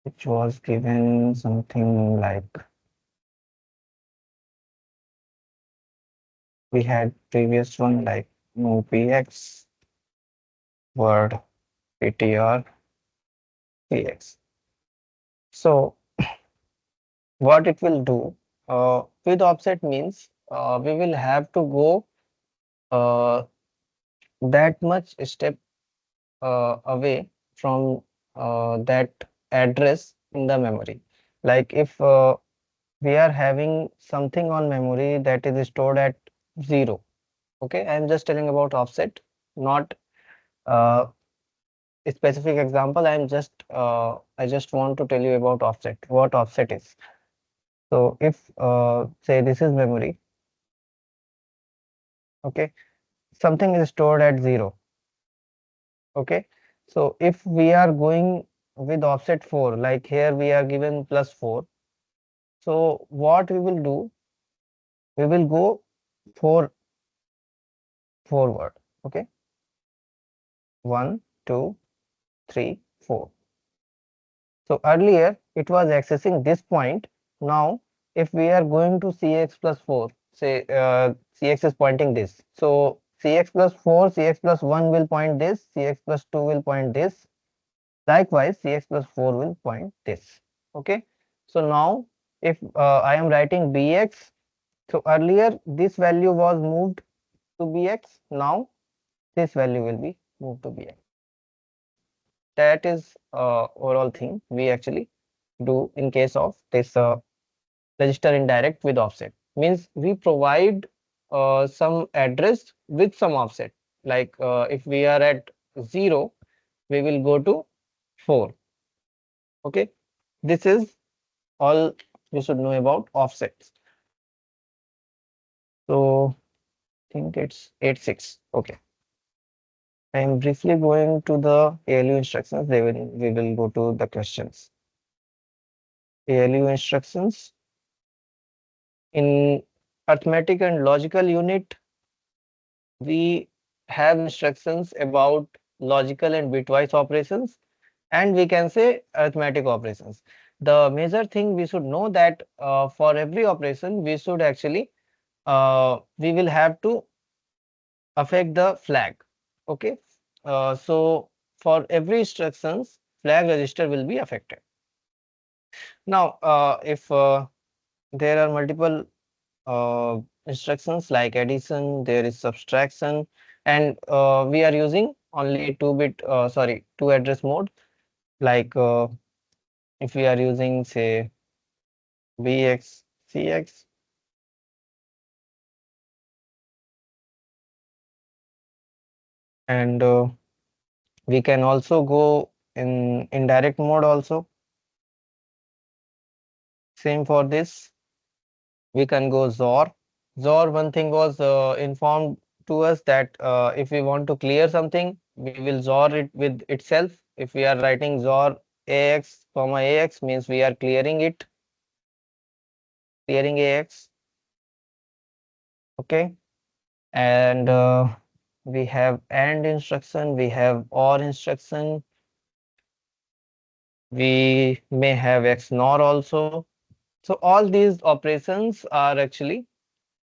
which was given something like we had previous one like move px word ptr cx. So what it will do with offset means we will have to go uh, that much step away from that address in the memory. Like if we are having something on memory that is stored at 0. Okay, I am just telling about offset, not uh, a specific example. I just want to tell you about offset, what offset is. So if say this is memory, okay, something is stored at 0. Okay, so if we are going with offset 4, like here we are given plus 4. So what we will do, we will go 4 forward. Okay, 1 2 3 4. So earlier it was accessing this point. Now if we are going to cx plus 4, say cx is pointing this, so cx plus 4, cx plus 1 will point this, cx plus 2 will point this, likewise cx plus 4 will point this. Okay, so now if I am writing bx, so earlier this value was moved to bx, now this value will be moved to bx. That is overall thing we actually do in case of this register indirect with offset. Means we provide some address with some offset. Like if we are at 0, we will go to 4. Okay, this is all you should know about offsets. So I think it's 86. Okay, I am briefly going to the ALU instructions. We will go to the questions. ALU instructions in arithmetic and logical unit, we have instructions about logical and bitwise operations, and we can say arithmetic operations. The major thing we should know that for every operation we should actually we will have to affect the flag. Okay, so for every instructions flag register will be affected. Now if there are multiple uh, instructions like addition, there is subtraction, and we are using only 2-bit, sorry, 2 address mode. Like if we are using say BX, CX, and we can also go in indirect mode also. Same for this. We can go XOR. XOR, one thing was informed to us that if we want to clear something, we will XOR it with itself. If we are writing XOR AX comma AX means we are clearing it, clearing AX. Okay. And we have AND instruction, we have OR instruction, we may have XNOR also. So all these operations are actually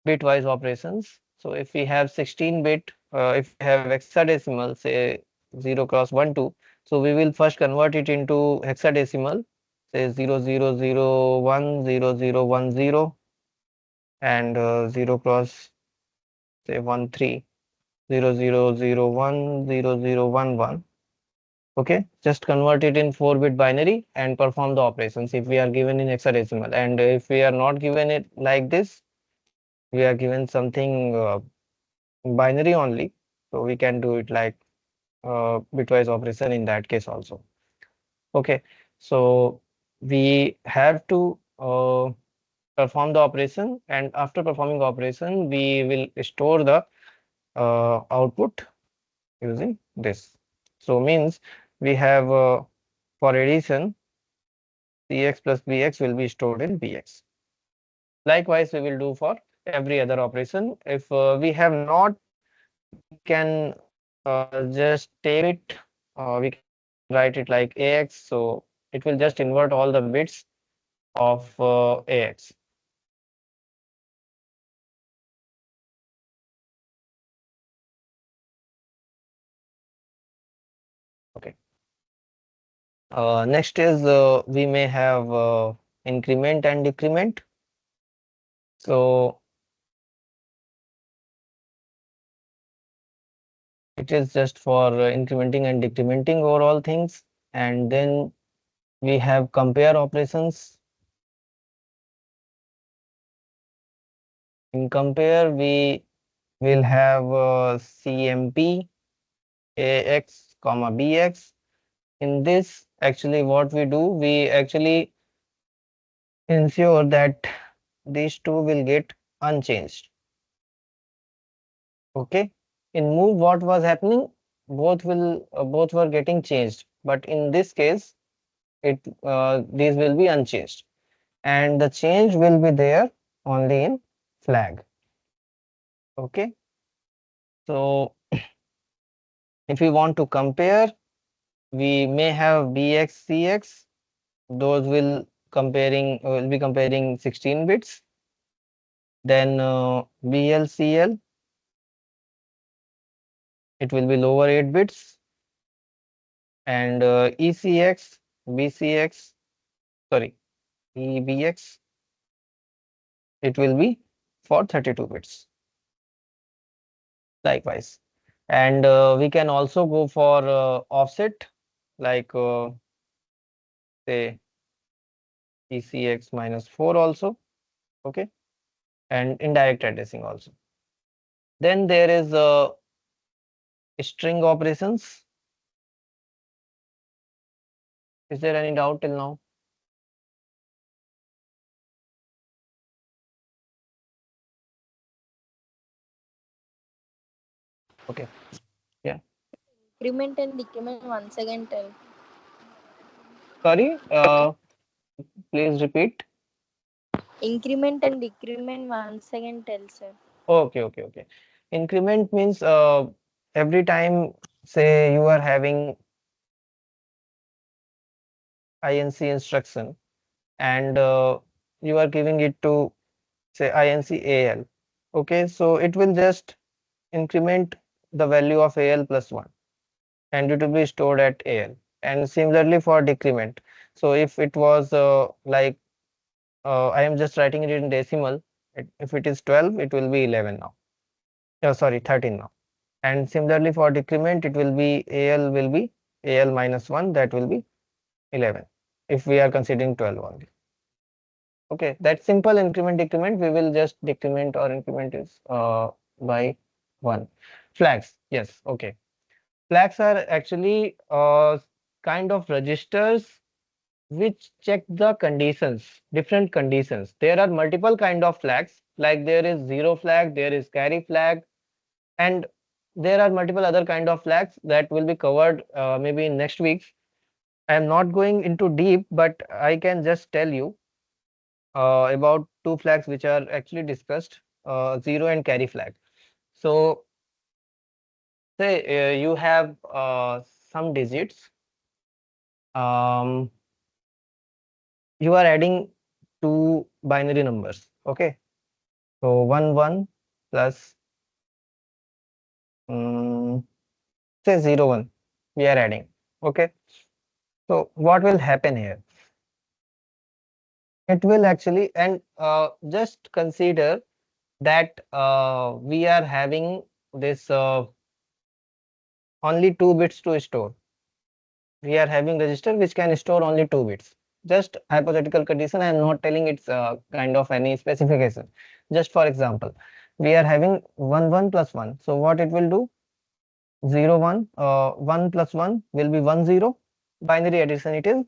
bitwise operations. So if we have 16-bit, if we have hexadecimal, say 0 cross 1 2, so we will first convert it into hexadecimal, say 0 0 0 1 0 0 1 0, and 0 cross say 1 3, 0 0 0 1 0 0 1 1. Okay, just convert it in 4-bit binary and perform the operations if we are given in hexadecimal. And if we are not given it like this, we are given something binary only, so we can do it like bitwise operation in that case also. Okay, so we have to perform the operation, and after performing the operation we will store the output using this. So means we have for addition CX plus BX will be stored in BX. Likewise we will do for every other operation. If we have not, we can just take it, we can write it like AX, so it will just invert all the bits of AX. Okay. Next is we may have increment and decrement. So it is just for incrementing and decrementing overall things. And then we have compare operations. In compare, we will have CMP AX comma BX. In this, actually what we do, we actually ensure that these two will get unchanged. Okay. In move, what was happening? Both were getting changed, but in this case, these will be unchanged, and the change will be there only in flag. Okay. So if we want to compare, we may have BX CX. Those will be comparing 16 bits. Then BLCL, it will be lower 8 bits, and ECX, BCX, sorry, EBX, it will be for 32 bits. Likewise, and we can also go for offset, like say ECX minus 4 also. Okay, and indirect addressing also. Then there is string operations. Is there any doubt till now? Okay. Yeah. Increment and decrement once again tell. Sorry. Please repeat. Increment and decrement once again tell, sir. Okay. Okay. Okay. Increment means every time, say you are having INC instruction, and you are giving it to say INC AL. Okay. So it will just increment the value of AL plus 1, and it will be stored at AL. And similarly for decrement. So if it was like I am just writing it in decimal, If it is 12, it will be 11 now. Oh, sorry, 13 now. And similarly for decrement, it will be AL minus 1, that will be 11 if we are considering 12 only. Okay, that simple increment decrement, we will just decrement or increment is by 1. Flags, yes, okay. Flags are actually kind of registers which check the conditions, different conditions. There are multiple kind of flags, like there is zero flag, there is carry flag, and there are multiple other kind of flags that will be covered maybe in next weeks. I am not going into deep, but I can just tell you about two flags which are actually discussed, zero and carry flag. So say you have some digits, um, you are adding two binary numbers. Okay, so 1 1 plus say 0 1 we are adding. Okay, so what will happen here? It will actually, and just consider that we are having this only 2 bits to store. We are having register which can store only 2 bits. Just hypothetical condition. I am not telling it's kind of any specification. Just for example, we are having 1 1 plus 1. So what it will do? 0 1. 1 plus 1 will be 1 0. Binary addition it is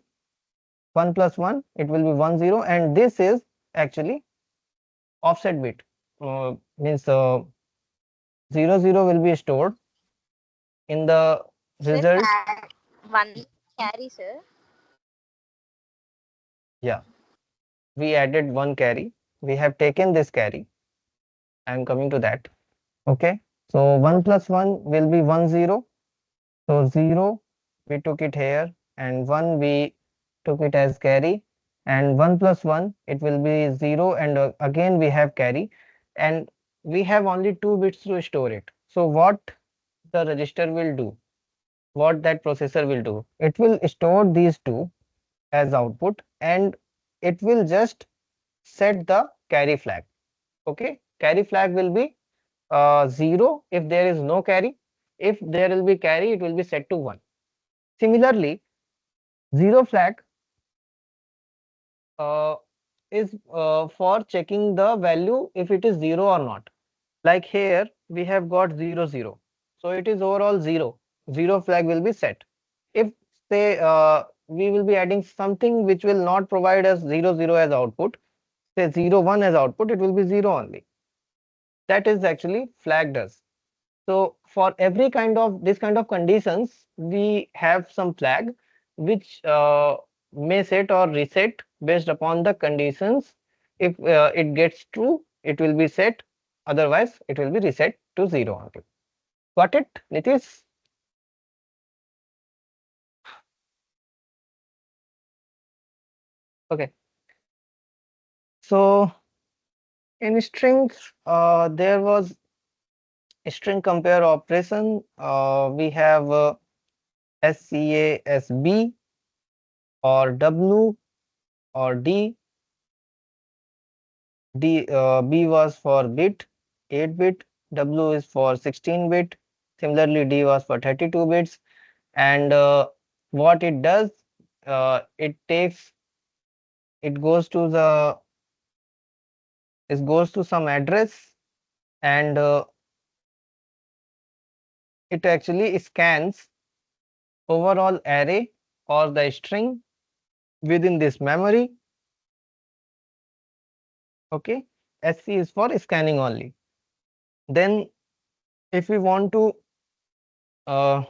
1 plus 1. It will be 1 0, and this is actually offset bit. Means 0 0 will be stored in the Sir, result. one carry, sir. Yeah, we added one carry. We have taken this carry. I am coming to that. Okay, so 1 plus 1 will be 1 0. So 0 we took it here, and 1 we took it as carry, and 1 plus 1 it will be 0, and again we have carry, and we have only 2 bits to store it. So what the register will do, what that processor will do, it will store these two as output, and it will just set the carry flag. Okay, carry flag will be 0 if there is no carry. If there will be carry, it will be set to 1. Similarly, 0 flag uh, is for checking the value if it is 0 or not. Like here we have got 0 0, so it is overall 0. 0 flag will be set. If say we will be adding something which will not provide us 0 0 as output, say 0 1 as output, it will be 0 only. That is actually flagged us. So for every kind of this kind of conditions, we have some flag which may set or reset based upon the conditions. If it gets true, it will be set. Otherwise, it will be reset to 0 only. Got it, Nitish? Okay. So in strings, there was a string compare operation. We have SCASB or W or D. B was for bit, 8 bit, W is for 16 bit. Similarly, D was for 32 bits. And what it does, it takes, it goes to the, it goes to some address, and it actually scans overall array or the string within this memory. Okay, SC is for scanning only. Then if we want to uh,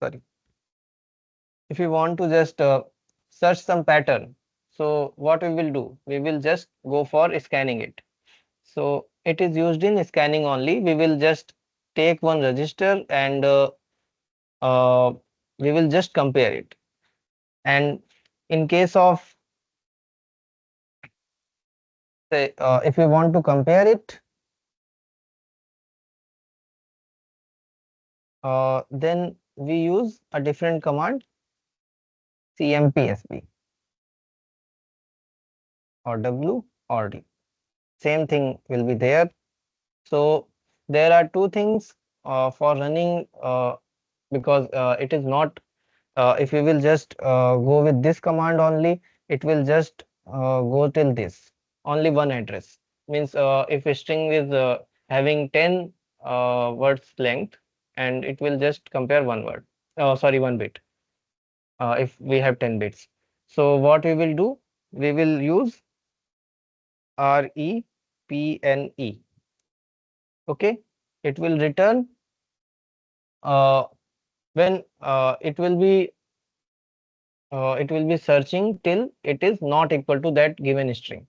sorry, if we want to just search some pattern, so what we will do, we will just go for scanning it. So it is used in scanning only. We will just take one register, and uh, we will just compare it. And in case of say if we want to compare it, then we use a different command, CMPSB or W or D. same thing will be there. So there are two things for running because it is not if we will just go with this command only, it will just go till this only one address. Means if a string is having 10 words length, and it will just compare one word. Sorry, one bit. If we have 10 bits. So what we will do, we will use REPNE. Okay, it will return uh, when it will be searching till it is not equal to that given string.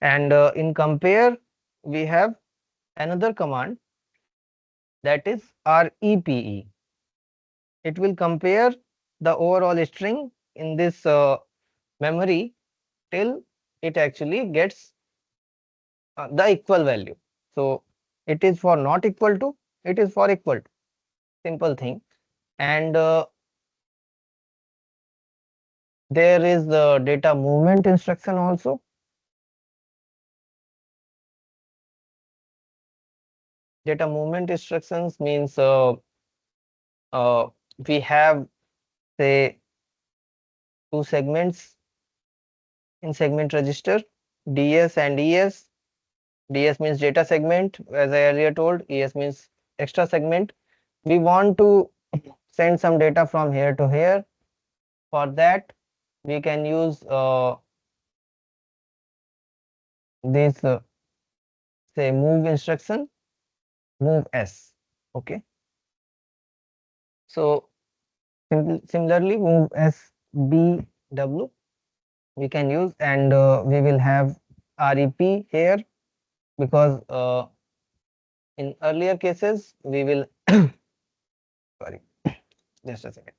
And in compare, we have another command, that is REPE. It will compare the overall string in this memory till it actually gets the equal value. So it is for not equal to, it is for equal to, simple thing. And there is the data movement instruction also. Data movement instructions means uh, we have, say, two segments in segment register, DS and ES. DS means data segment, as I earlier told. ES means extra segment. We want to send some data from here to here. For that, we can use this say move instruction, move S. Okay. So similarly, move S BW we can use, and we will have REP here, because in earlier cases we will sorry, just a second.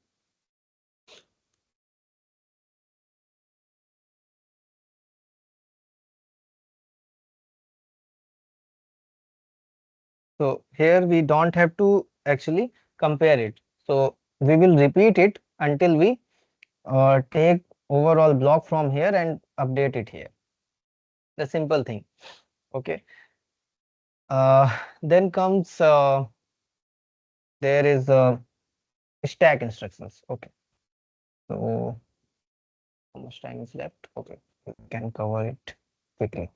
So here we don't have to actually compare it. So we will repeat it until we take overall block from here and update it here. The simple thing. Okay. Then comes there is stack instructions. Okay. So how much time is left? Okay, we can cover it quickly.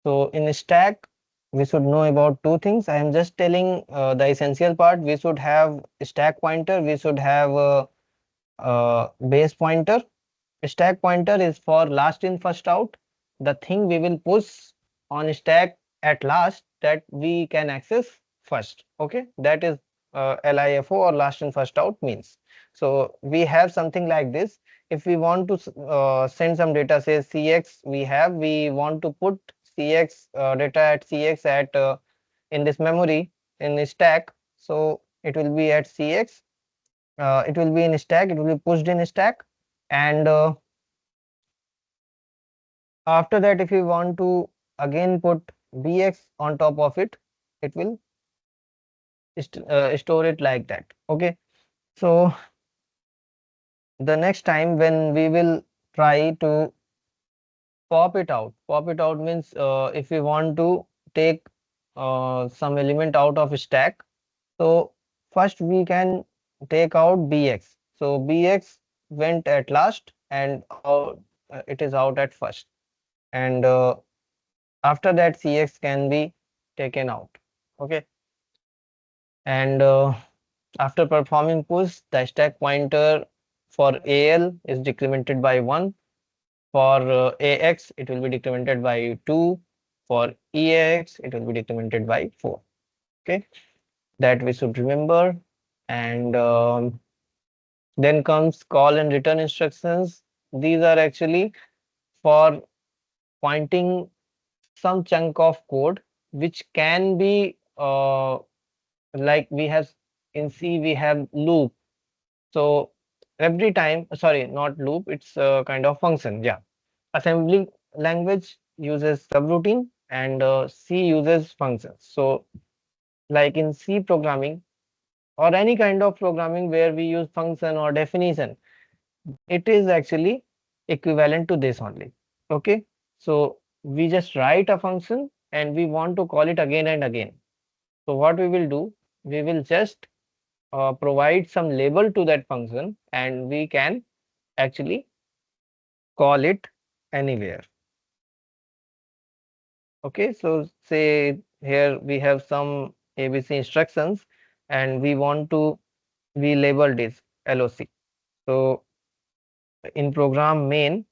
So in stack, we should know about two things. I am just telling the essential part. We should have stack pointer. We should have base pointer. Stack pointer is for last in first out. The thing we will push on stack at last that we can access first. Okay, that is LIFO, or last in first out means. So we have something like this. If we want to send some data, say CX, we want to put CX data at CX at in this memory in the stack. So it will be at CX. It will be in stack. It will be pushed in stack, and after that, if you want to again put bx on top of it, it will store it like that. Okay, so the next time when we will try to pop it out means if we want to take some element out of stack, so first we can take out bx. So bx went at last, and it is out at first, and after that cx can be taken out. Okay, and after performing push, the stack pointer for al is decremented by 1. For ax it will be decremented by 2. For eax it will be decremented by 4. Okay, that we should remember. And then comes call and return instructions. These are actually for pointing some chunk of code which can be like we have in C we have loop. So every time, sorry, not loop, it's a kind of function. Yeah, assembly language uses subroutine, and C uses functions. So like in C programming or any kind of programming where we use function or definition, it is actually equivalent to this only. Okay, so we just write a function and we want to call it again and again. So what we will do, we will just provide some label to that function and we can actually call it anywhere. Okay, so say here we have some ABC instructions and we want to, we label this LOC. So in program main,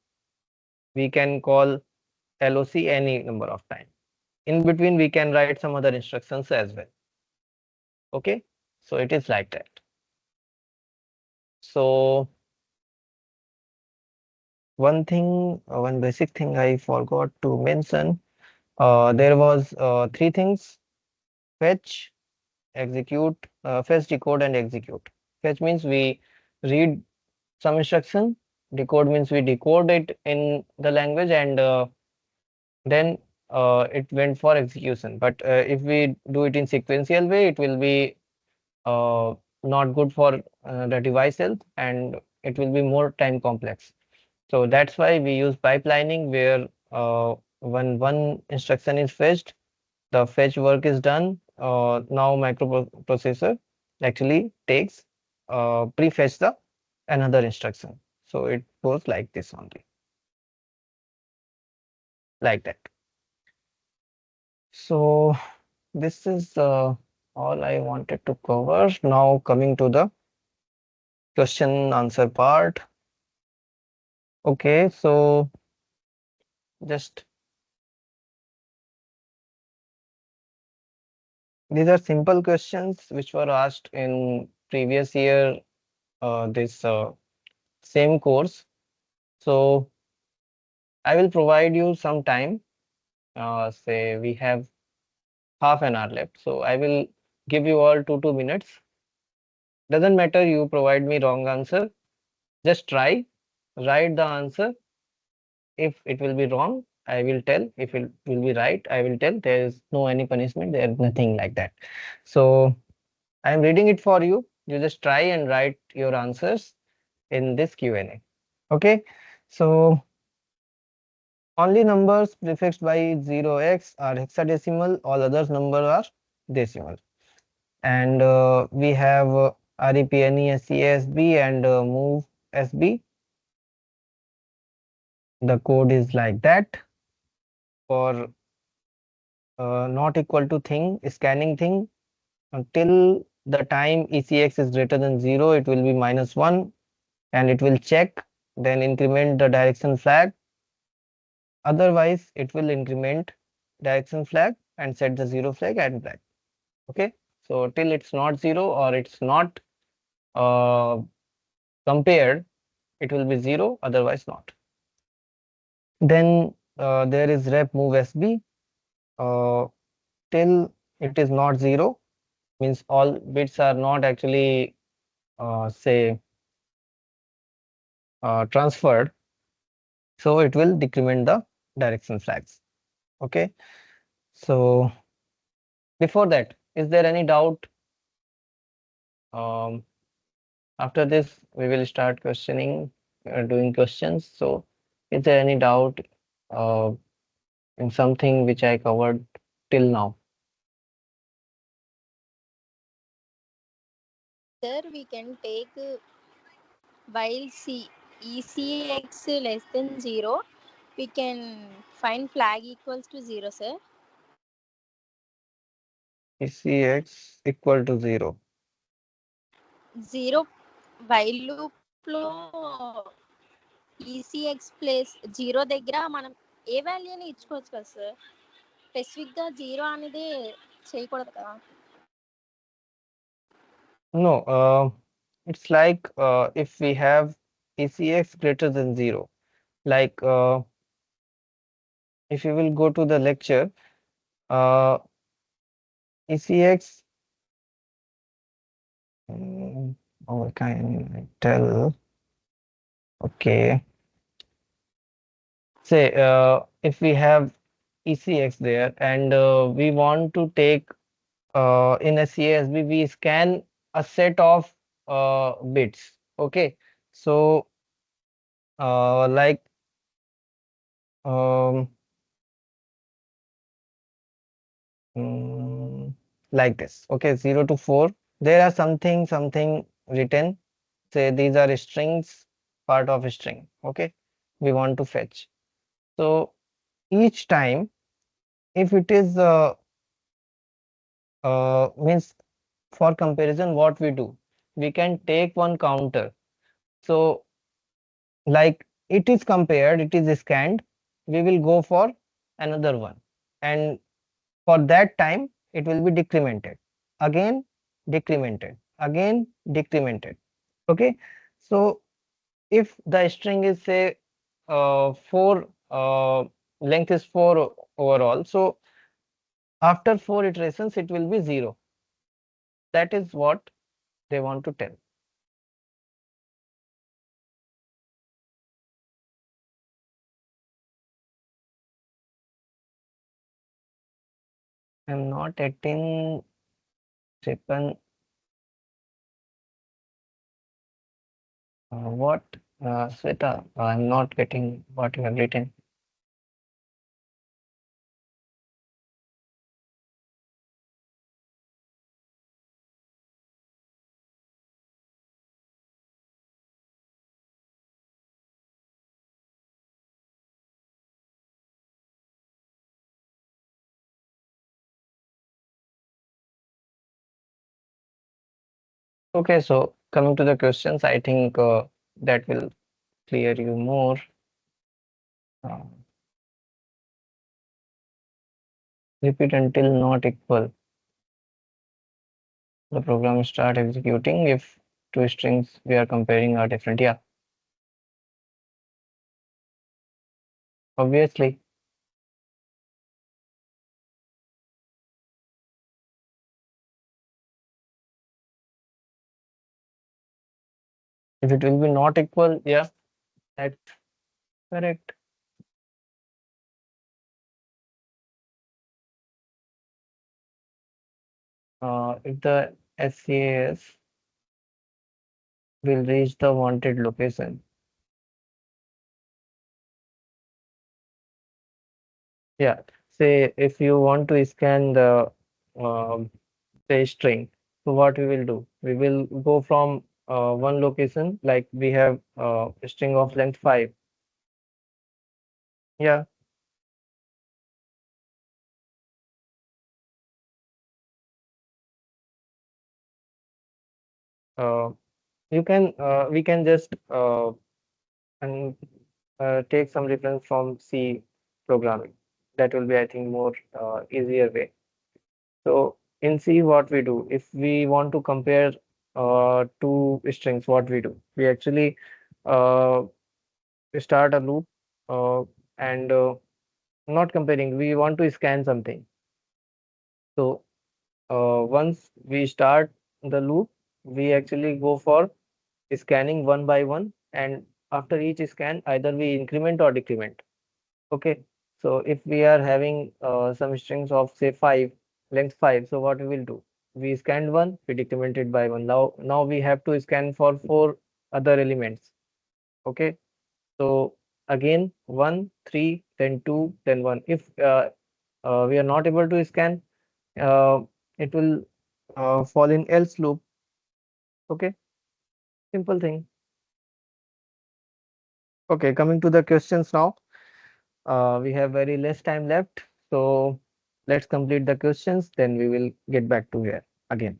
we can call LOC any number of times. In between, we can write some other instructions as well. Okay, so it is like that. So one basic thing I forgot to mention, there was three things: fetch, execute, fetch, decode, and execute. Fetch means we read some instruction, decode means we decode it in the language, and then it went for execution. But if we do it in sequential way, it will be uh, not good for the device health and it will be more time complex. So that's why we use pipelining where when one instruction is fetched, the fetch work is done. Now microprocessor actually takes pre-fetch the another instruction. So it goes like this only, like that. So this is all I wanted to cover. Now coming to the question answer part. Okay, so just these are simple questions which were asked in previous year, this same course. So I will provide you some time. Say we have half an hour left. So I will give you all 2 minutes. Doesn't matter you provide me wrong answer. Just try, write the answer. If it will be wrong, I will tell. If it will be right, I will tell. There is no any punishment. There is nothing like that. So I am reading it for you. You just try and write your answers in this Q&A. Okay. So only numbers prefixed by 0x are hexadecimal. All others numbers are decimal. And we have REPNE, SCASB and move SB. The code is like that. For not equal to thing, scanning thing, until the time ECX is greater than 0, it will be -1 and it will check, then increment the direction flag. Otherwise, it will increment direction flag and set the 0 flag at black. Okay, so till it's not 0 or it's not uh, compared, it will be 0, otherwise not. Then there is rep move SB. Till it is not 0, means all bits are not actually say transferred, so it will decrement the direction flags. Okay, so before that, is there any doubt? um, After this we will start questioning, doing questions. So is there any doubt uh, in something which I covered till now? Sir, we can take while ECX less than 0, we can find flag equals to 0, sir. ECX equal to 0. 0 while loop లో ECX place 0 దగ్గర మనం ఏ వాల్యూని ఇచ్చుకోవచ్చు కదా sir, స్పెసిఫిక్గా 0 అనేది చేయకూడదు కదా. No, it's like if we have ECX greater than 0, like if you will go to the lecture, ECX, oh, can I tell? Okay, say if we have ECX there and we want to take in a CSB, we scan a set of bits. Okay, so Like um, mm, like this. Okay, 0 to 4. There are something written. Say these are strings, part of a string. Okay, we want to fetch. So each time, if it is means for comparison, what we do, we can take one counter. So like it is compared, it is scanned, we will go for another one, and for that time it will be decremented, again decremented, again decremented. Okay, so if the string is say 4, length is 4 overall, so after 4 iterations it will be 0. That is what they want to tell. I'm not getting Japan. What, Sweta? I'm not getting what you have written. Okay, so coming to the questions, I think that will clear you more. Uh, Repeat until not equal. The program start executing if two strings we are comparing are different. Yeah, obviously. If it will be not equal, yeah, that's correct. If the SCAS will reach the wanted location. Yeah, say if you want to scan the um, say string, so what we will do? We will go from one location, like we have a string of length 5. Yeah, uh, you can we can just and take some reference from C programming. That will be, I think, more easier way. So in C, what we do, if we want to compare two strings, what we do? We actually uh, start a loop and not comparing. We want to scan something. So once we start the loop, we actually go for scanning one by one, and after each scan, either we increment or decrement. Okay, so if we are having some strings of say 5, length 5, so what we will do? We scanned one, we decremented by one. Now we have to scan for 4 other elements. Okay, so again 1, 3, then 2, then 1. If we are not able to scan, uh, it will fall in else loop. Okay, simple thing. Okay, coming to the questions now. We have very less time left, so let's complete the questions, then we will get back to here again.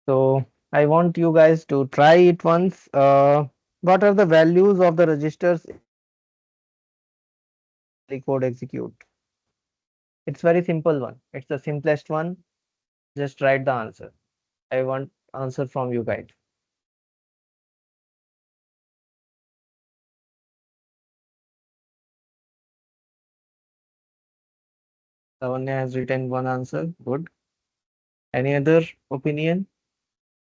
So I want you guys to try it once. What are the values of the registers the code execute? It's very simple one. It's the simplest one. Just write the answer. I want answer from you guys. Lavanya has written one answer. Good. Any other opinion?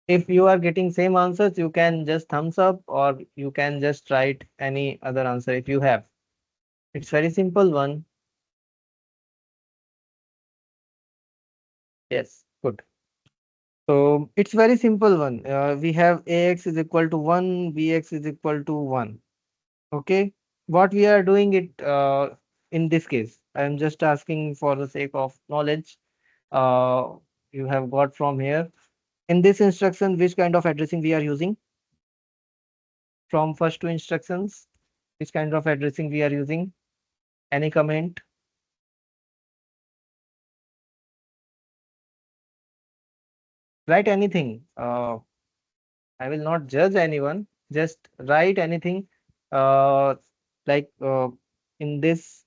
If you are getting same answers, you can just thumbs up or you can just write any other answer if you have. It's very simple one. Yes, good. So it's very simple one. We have ax is equal to 1, bx is equal to 1. Okay. What we are doing it in this case, I am just asking for the sake of knowledge. Uh, you have got from here. In this instruction, which kind of addressing we are using? From first two instructions, which kind of addressing we are using? Any comment? Write anything. I will not judge anyone. Just write anything. Uh, like in this,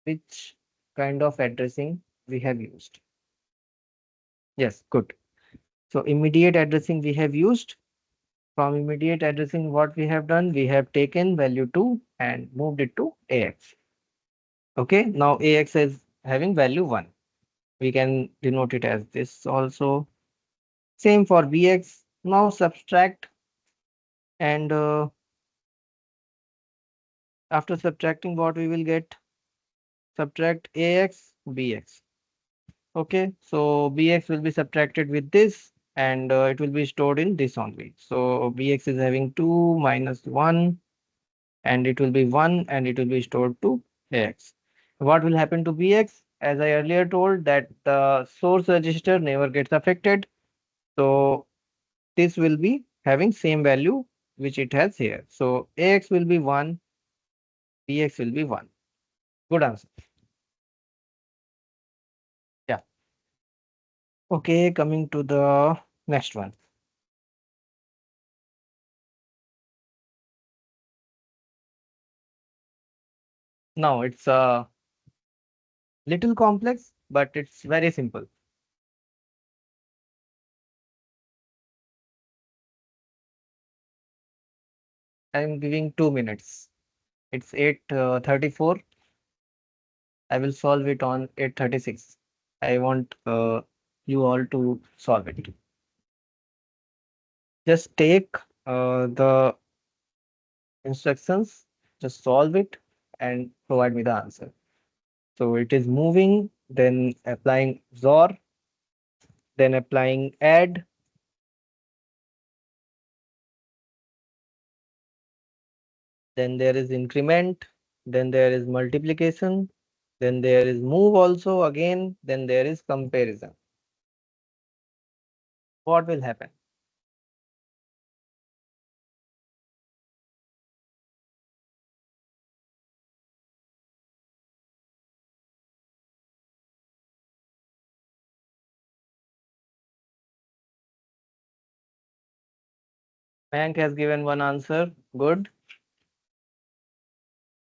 which kind of addressing we have used? Yes, good. So immediate addressing we have used. From immediate addressing, what we have done, we have taken value 2 and moved it to AX. Okay, now AX is having value 1. We can denote it as this also. Same for BX. Now subtract and after subtracting what we will get? Subtract AX, BX. Okay, so BX will be subtracted with this and it will be stored in this only. So BX is having 2 minus 1 and it will be 1 and it will be stored to AX. What will happen to BX? As I earlier told that the source register never gets affected. So this will be having same value which it has here. So AX will be 1, BX will be 1. Good answer. Yeah. Okay, coming to the next one. Now it's a little complex, but it's very simple. I'm giving 2 minutes. It's 8:34. I will solve it on 8:36. I want you all to solve it. Just take the instructions, just solve it and provide me the answer. So it is moving, then applying XOR, then applying add, then there is increment, then there is multiplication, then there is move also again, then there is comparison. What will happen? Bank has given one answer. Good.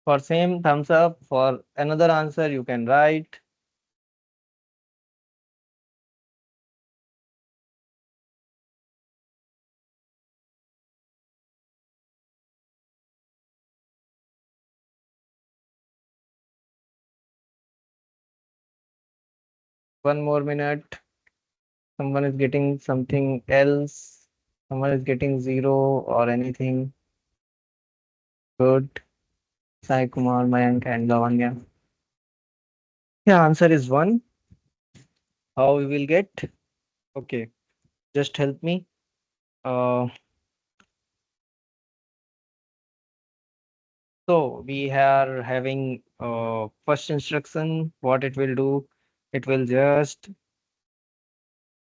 For same, thumbs up. For another answer, you can write. One more minute. Someone is getting something else. Someone is getting 0 or anything. Good. Sai Kumar, Mayank, and Lavanya. Yeah, answer is 1. How we will get? Okay, just help me. Uh, so we are having first instruction. What it will do? It will just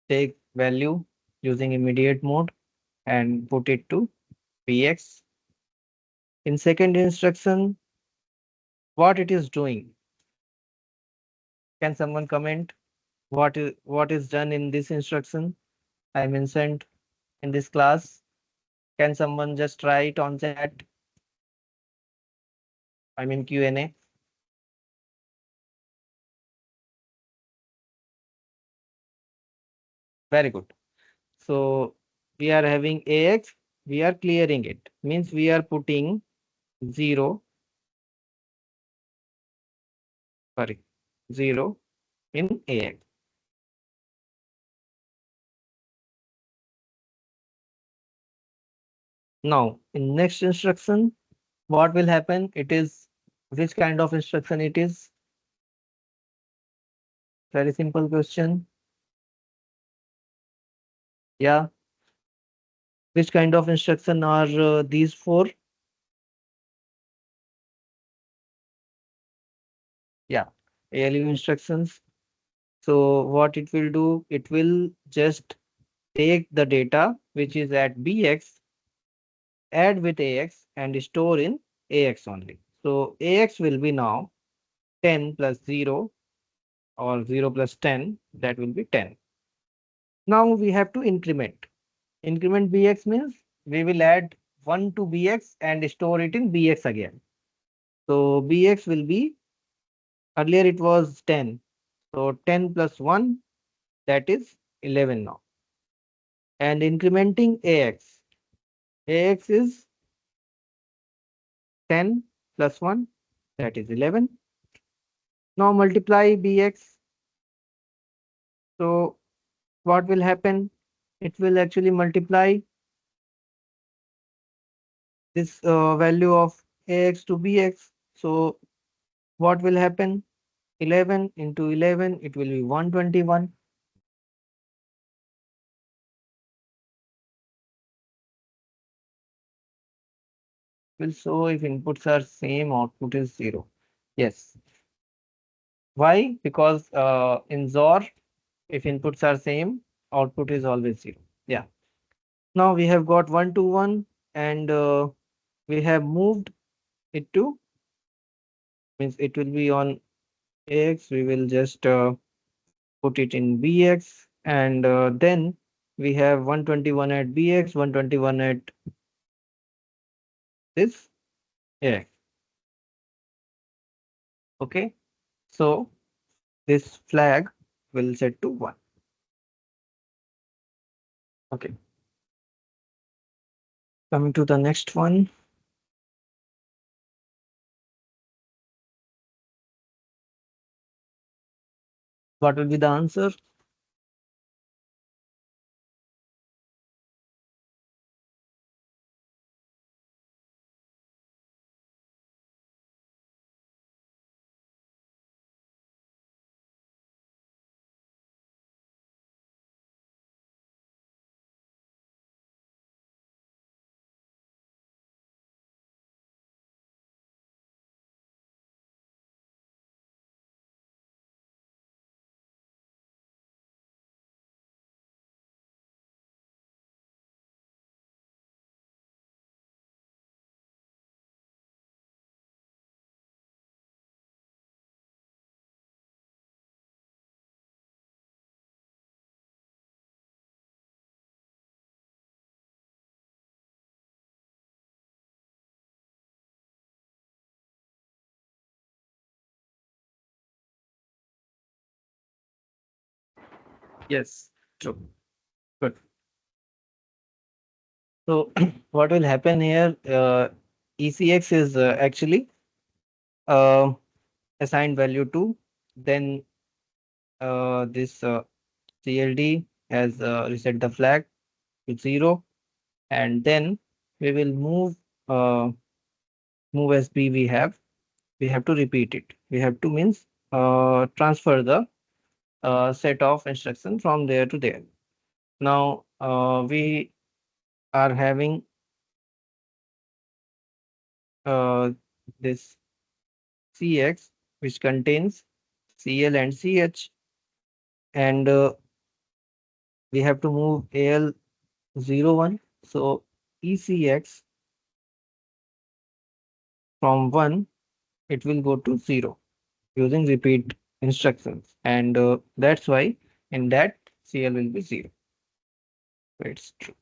take value using immediate mode and put it to px. In second instruction, what it is doing? Can someone comment what is done in this instruction? I mentioned in this class. Can someone just write on chat? I mean Q&A. Very good. So we are having AX, we are clearing it. Means we are putting 0, sorry, 0 in AX. Now in next instruction, what will happen? It is which kind of instruction it is? Very simple question. Yeah. Which kind of instruction are these for? Yeah. ALU instructions. So what it will do, it will just take the data which is at BX, add with AX and store in AX only. So AX will be now 10 plus 0 or 0 plus 10, that will be 10. Now we have to increment. Increment BX means we will add 1 to BX and store it in BX again. So BX will be, earlier it was 10. So 10 plus 1, that is 11 now. And incrementing AX. AX is 10 plus 1, that is 11. Now multiply BX. So what will happen? It will actually multiply this value of AX to BX. So what will happen? 11 into 11, it will be 121. Will show if inputs are same, output is 0. Yes. Why? Because in XOR, if inputs are same, output is always 0. Yeah. Now we have got 1 to 1 and we have moved it to, means it will be on AX. We will just put it in BX and then we have 121 at BX, 121 at this AX. Okay. So this flag will set to 1. Okay. Coming to the next one. What will be the answer? Yes, true. Good. So what will happen here? ECX is actually uh, assigned value to, then this CLD has reset the flag to 0, and then we will uh, move as B we have to repeat it. We have to means transfer the set of instruction from there to there. Now we are having uh, this CX which contains CL and CH, and we have to move AL01. So ECX from 1, it will go to 0 using repeat instructions, and that's why in that CL will be 0. It's true.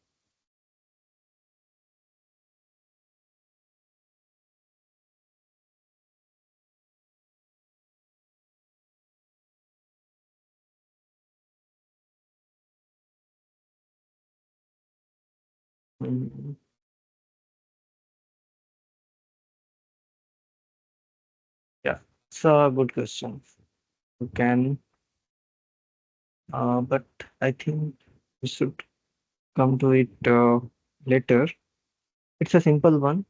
Mm, yeah, it's a good question. You can, but I think we should come to it later. It's a simple one.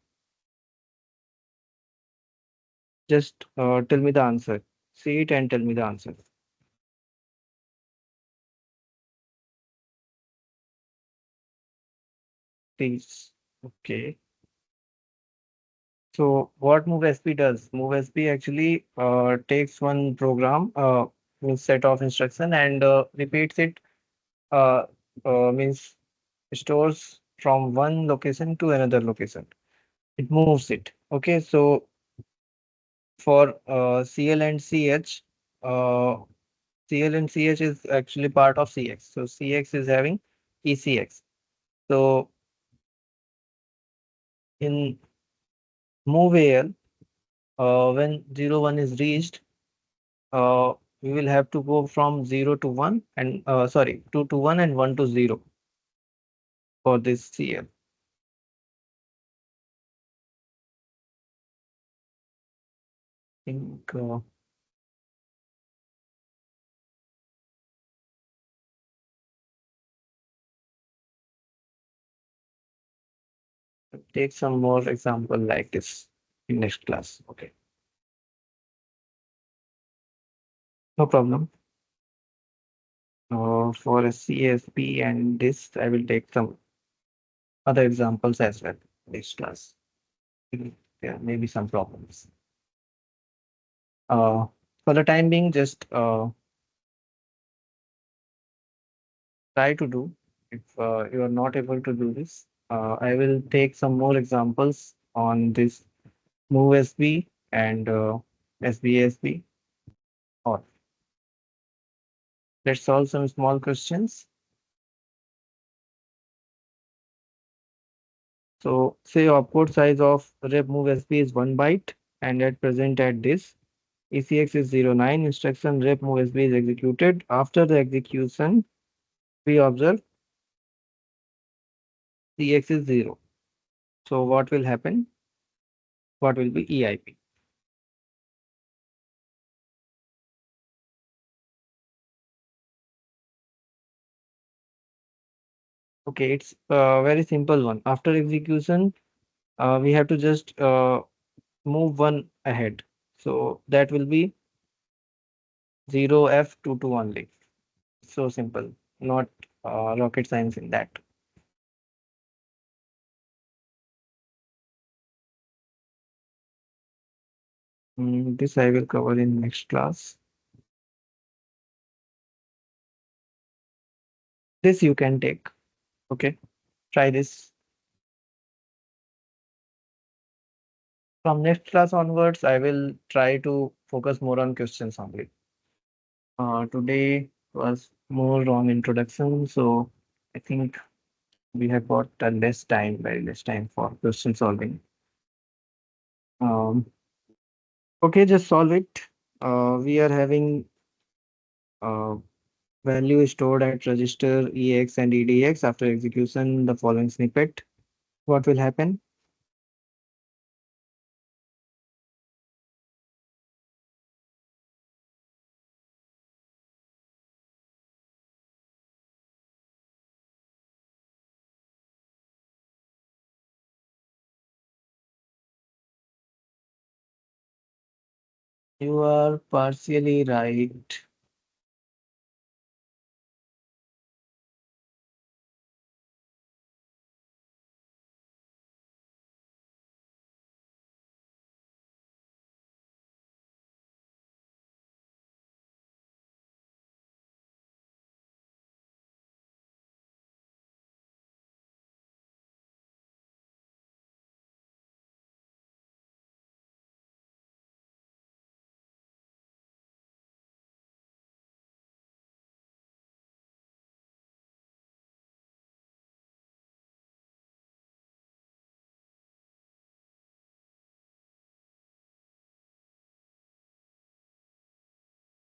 Just tell me the answer. See it and tell me the answer. These. Okay. So what MoveSP does? MoveSP actually takes one program, means set of instruction, and repeats it. Uh, means stores from one location to another location. It moves it. Okay. So for CL and CH, uh, CL and CH is actually part of CX. So CX is having ECX. So in MoveAL, when 01 is reached, we will have to go from 0 to 1 and sorry, 2 to 1 and 1 to 0 for this CL. Think take some more example like this in next class. Okay, no problem. For a CSP and this, I will take some other examples as well next class. There may be some problems. Uh, for the time being, just try to do. If you are not able to do this, I will take some more examples on this MoveSB and SBASB. Or let's solve some small questions. So say opcode size of rep MoveSB is 1 byte and at present at this ECX is 09. Instruction rep MoveSB is executed. After the execution, we observe CX is 0. So what will happen? What will be EIP? Okay, it's a very simple one. After execution, we have to just move one ahead. So that will be 0F22 only. So simple, not rocket science in that. This I will cover in next class. This you can take. Okay, try this. From next class onwards, I will try to focus more on questions only. Today was more on introduction, so I think we have got less time, very less time for question solving. Um, okay, just solve it. We are having uh, value stored at register EX and EDX after execution the following snippet. What will happen? You are partially right.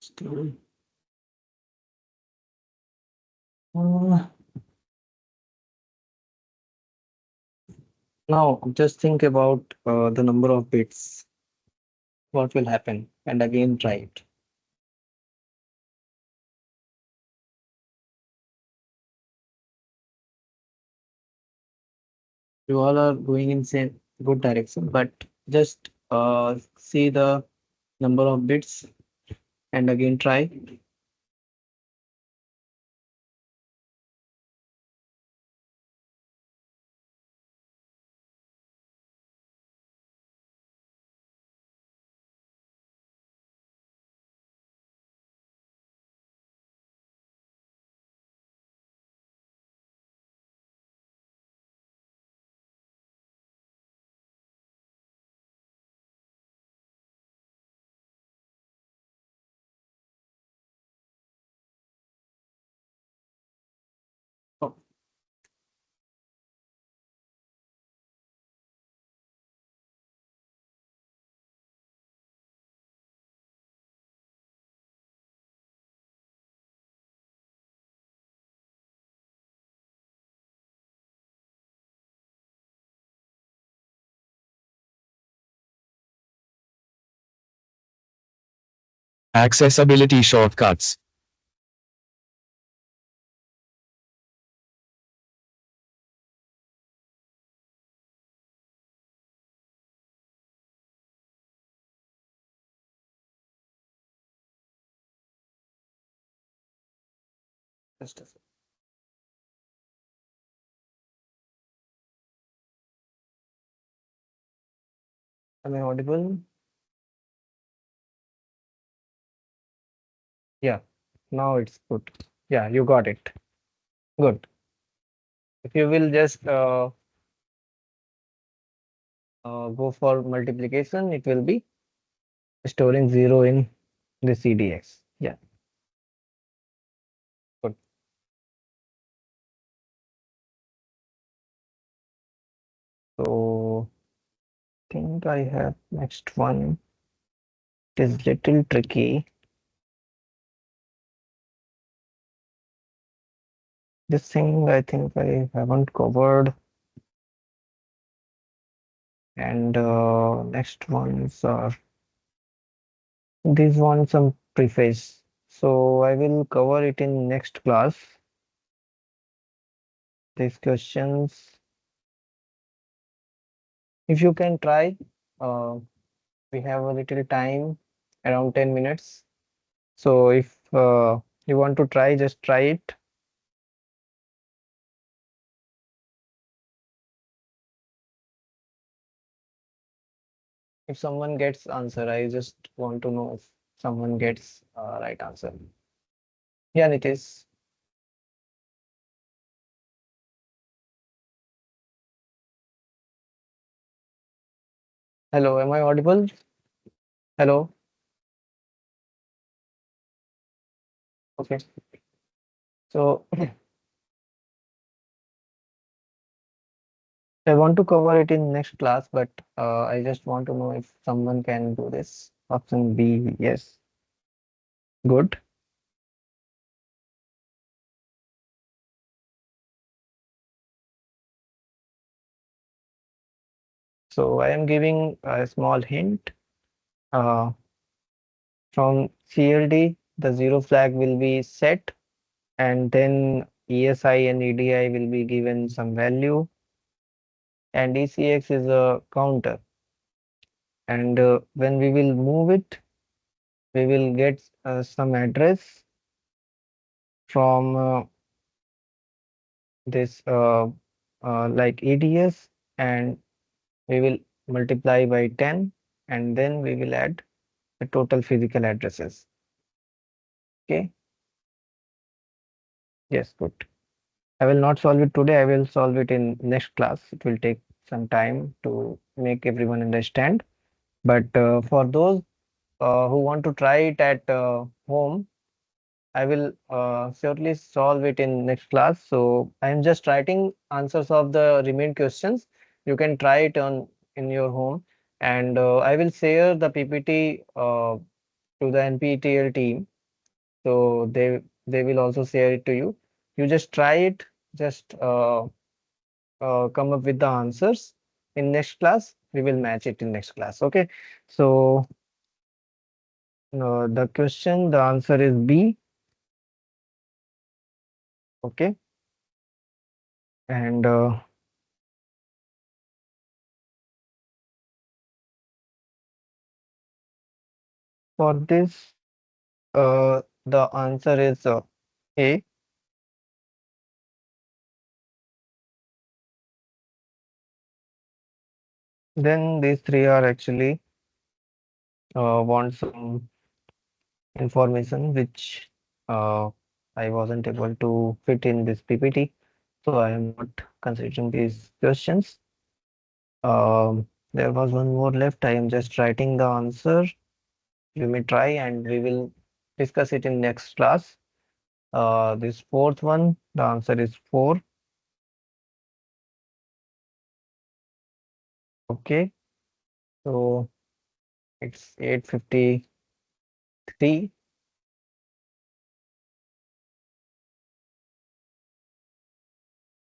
Still. Uh, Now just think about the number of bits. What will happen? And again try it. You all are going in same good direction, but just see the number of bits and again try. Accessibility shortcuts. Just a sec. Am I audible? Yeah, now it's good. Yeah, you got it. Good. If you will just go for multiplication, it will be storing 0 in the CDX. Yeah, good. So think I have next one. It is little tricky. This thing I think I haven't covered. And next ones are these ones some preface. So I will cover it in next class. These questions, if you can try, uh, we have a little time, around 10 minutes. So if you want to try, just try it. If someone gets answer, I just want to know if someone gets right answer. Yeah, Nitish. Hello, am I audible? Hello. Okay. So I want to cover it in next class, but I just want to know if someone can do this. Option B, yes. Good. So I am giving a small hint. Uh, from CLD, the zero flag will be set, and then ESI and EDI will be given some value, and ECX is a counter. And when we will move it, we will get some address from this like EDS, and we will multiply by 10, and then we will add the total physical addresses. Okay. Yes, good. I will not solve it today. I will solve it in next class. It will take some time to make everyone understand. But for those who want to try it at home, I will surely solve it in next class. So I am just writing answers of the remaining questions. You can try it on in your home, and I will share the PPT to the NPTEL team. So they will also share it to you. You just try it. Just come up with the answers in next class. We will match it in next class. Okay. So the question, the answer is B. Okay. And for this, the answer is A. Then these three are actually want some information which I wasn't able to fit in this PPT. So I am not considering these questions. There was one more left. I am just writing the answer. You may try and we will discuss it in next class. This fourth one, the answer is 4. Okay, so it's 8:53.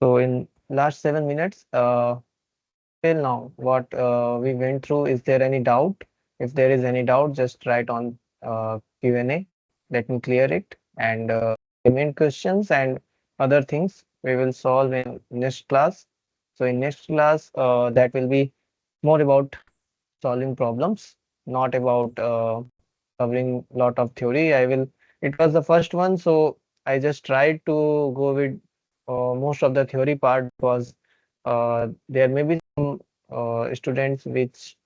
So in last 7 minutes, till now, what we went through, is there any doubt? If there is any doubt, just write on Q&A. Let me clear it. And remain questions and other things we will solve in next class. So in next class, that will be more about solving problems, not about covering lot of theory. It was the first one, so I just tried to go with most of the theory part because there may be some students which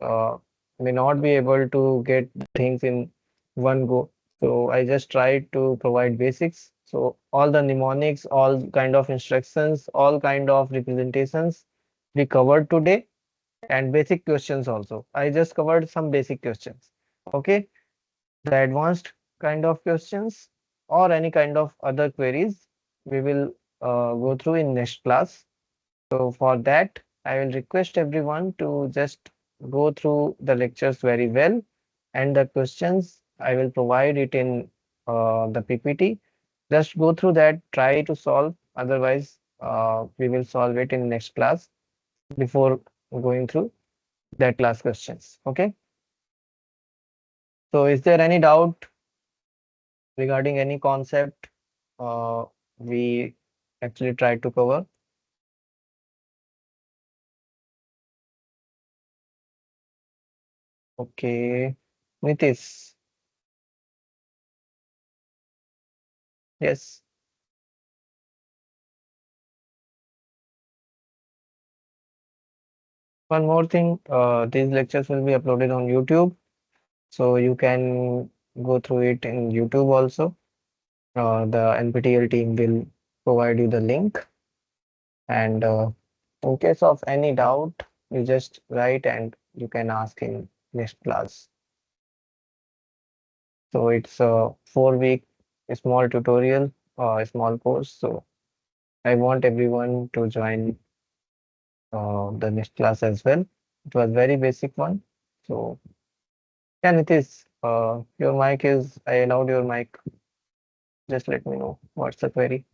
may not be able to get things in one go. So I just tried to provide basics. So all the mnemonics, all kind of instructions, all kind of representations we covered today and basic questions also. I just covered some basic questions. Okay, the advanced kind of questions or any kind of other queries we will go through in next class. So for that, I will request everyone to just go through the lectures very well and the questions I will provide it in the PPT. Just go through that, try to solve. Otherwise, we will solve it in next class before going through that class questions. Okay. So is there any doubt regarding any concept uh, we actually tried to cover? Okay. Nitish. Yes. One more thing, these lectures will be uploaded on YouTube, so you can go through it in YouTube also. The NPTEL team will provide you the link, and in case of any doubt, you just write and you can ask in next class. So it's a 4 week small tutorial, a small course. So I want everyone to join the next class as well. It was very basic one. So yeah, Nitish, your mic is, I allowed your mic. Just let me know what's the query.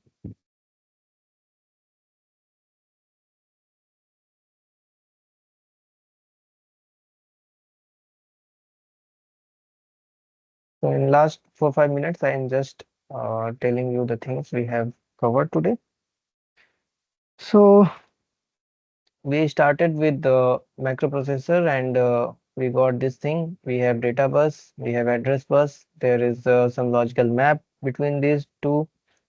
So in last 4 5 minutes, I am just telling you the things we have covered today. So we started with the microprocessor and we got this thing. We have data bus, we have address bus. There is some logical map between these two.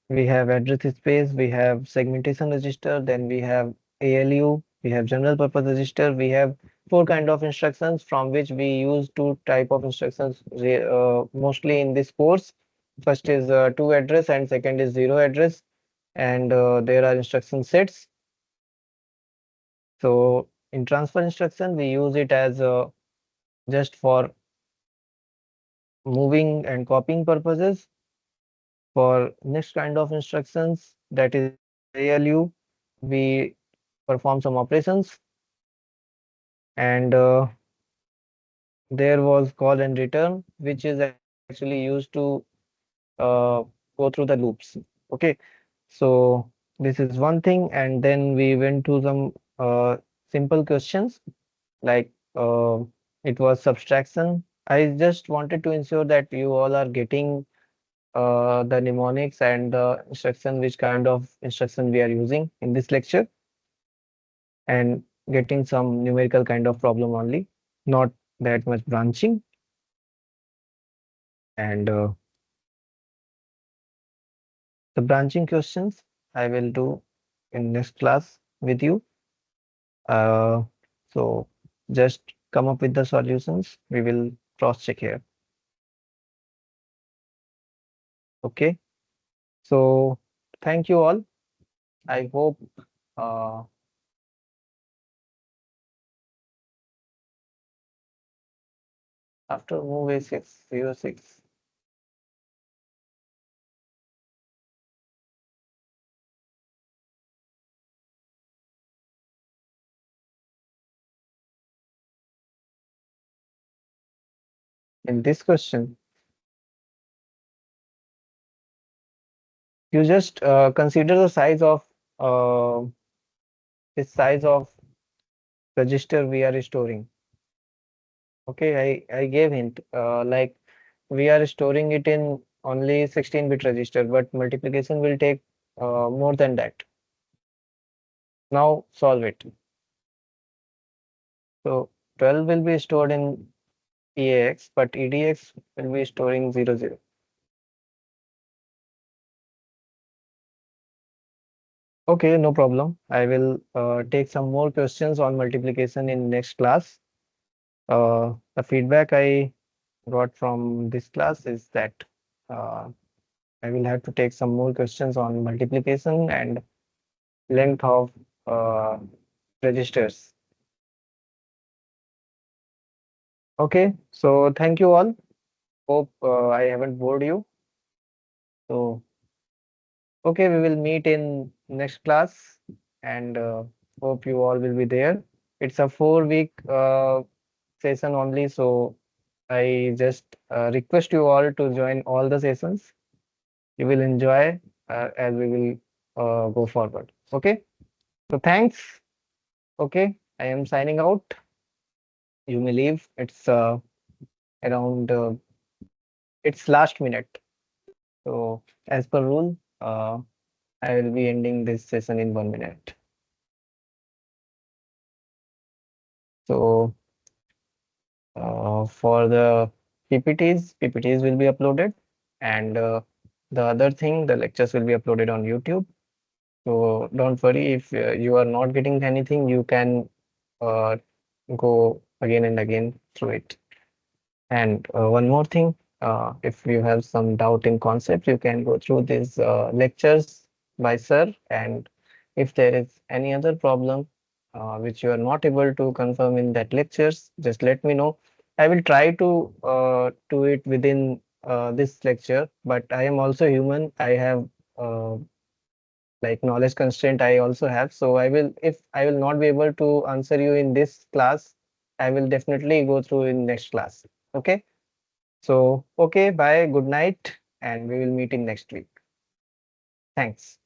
We have address space, we have segmentation register, then we have ALU, we have general purpose register. We have four kind of instructions from which we use two type of instructions mostly in this course. First is to address and second is zero address. And there are instruction sets. So in transfer instruction, we use it as just for moving and copying purposes. For next kind of instructions, that is ALU, we perform some operations. And there was call and return, which is actually used to uh, go through the loops. Okay, so this is one thing. And then we went to some simple questions like it was subtraction. I just wanted to ensure that you all are getting the mnemonics and the instruction, which kind of instruction we are using in this lecture, and getting some numerical kind of problem only, not that much branching. And the branching questions I will do in next class with you. Uh, so just come up with the solutions. We will cross check here. Okay. So thank you all. I hope uh, after move A606, in this question, you just consider the size of uh, this size of register we are storing. Okay, I gave hint like we are storing it in only 16-bit register, but multiplication will take more than that. Now solve it. So 12 will be stored in EAX, but EDX will be storing 00. Okay, no problem. I will take some more questions on multiplication in next class. The feedback I got from this class is that uh, I will have to take some more questions on multiplication and length of uh, registers. Okay, so thank you all. Hope I haven't bored you. So, okay, we will meet in next class and hope you all will be there. It's a 4 week session only, so I just request you all to join all the sessions. You will enjoy as we will go forward. Okay, so thanks. Okay, I am signing out. You may leave. It's around it's last minute. So as per rule, I will be ending this session in 1 minute. So for the PPTs will be uploaded, and the other thing, the lectures will be uploaded on YouTube. So don't worry if you are not getting anything, you can uh, go again and again through it. And one more thing, if you have some doubt in concept, you can go through these lectures by sir. And if there is any other problem which you are not able to confirm in that lectures, just let me know. I will try to do it within this lecture, but I am also human. I have like knowledge constraint I also have. So I will, if I will not be able to answer you in this class, I will definitely go through in next class. Okay. So, okay, bye, good night, and we will meet in next week. Thanks.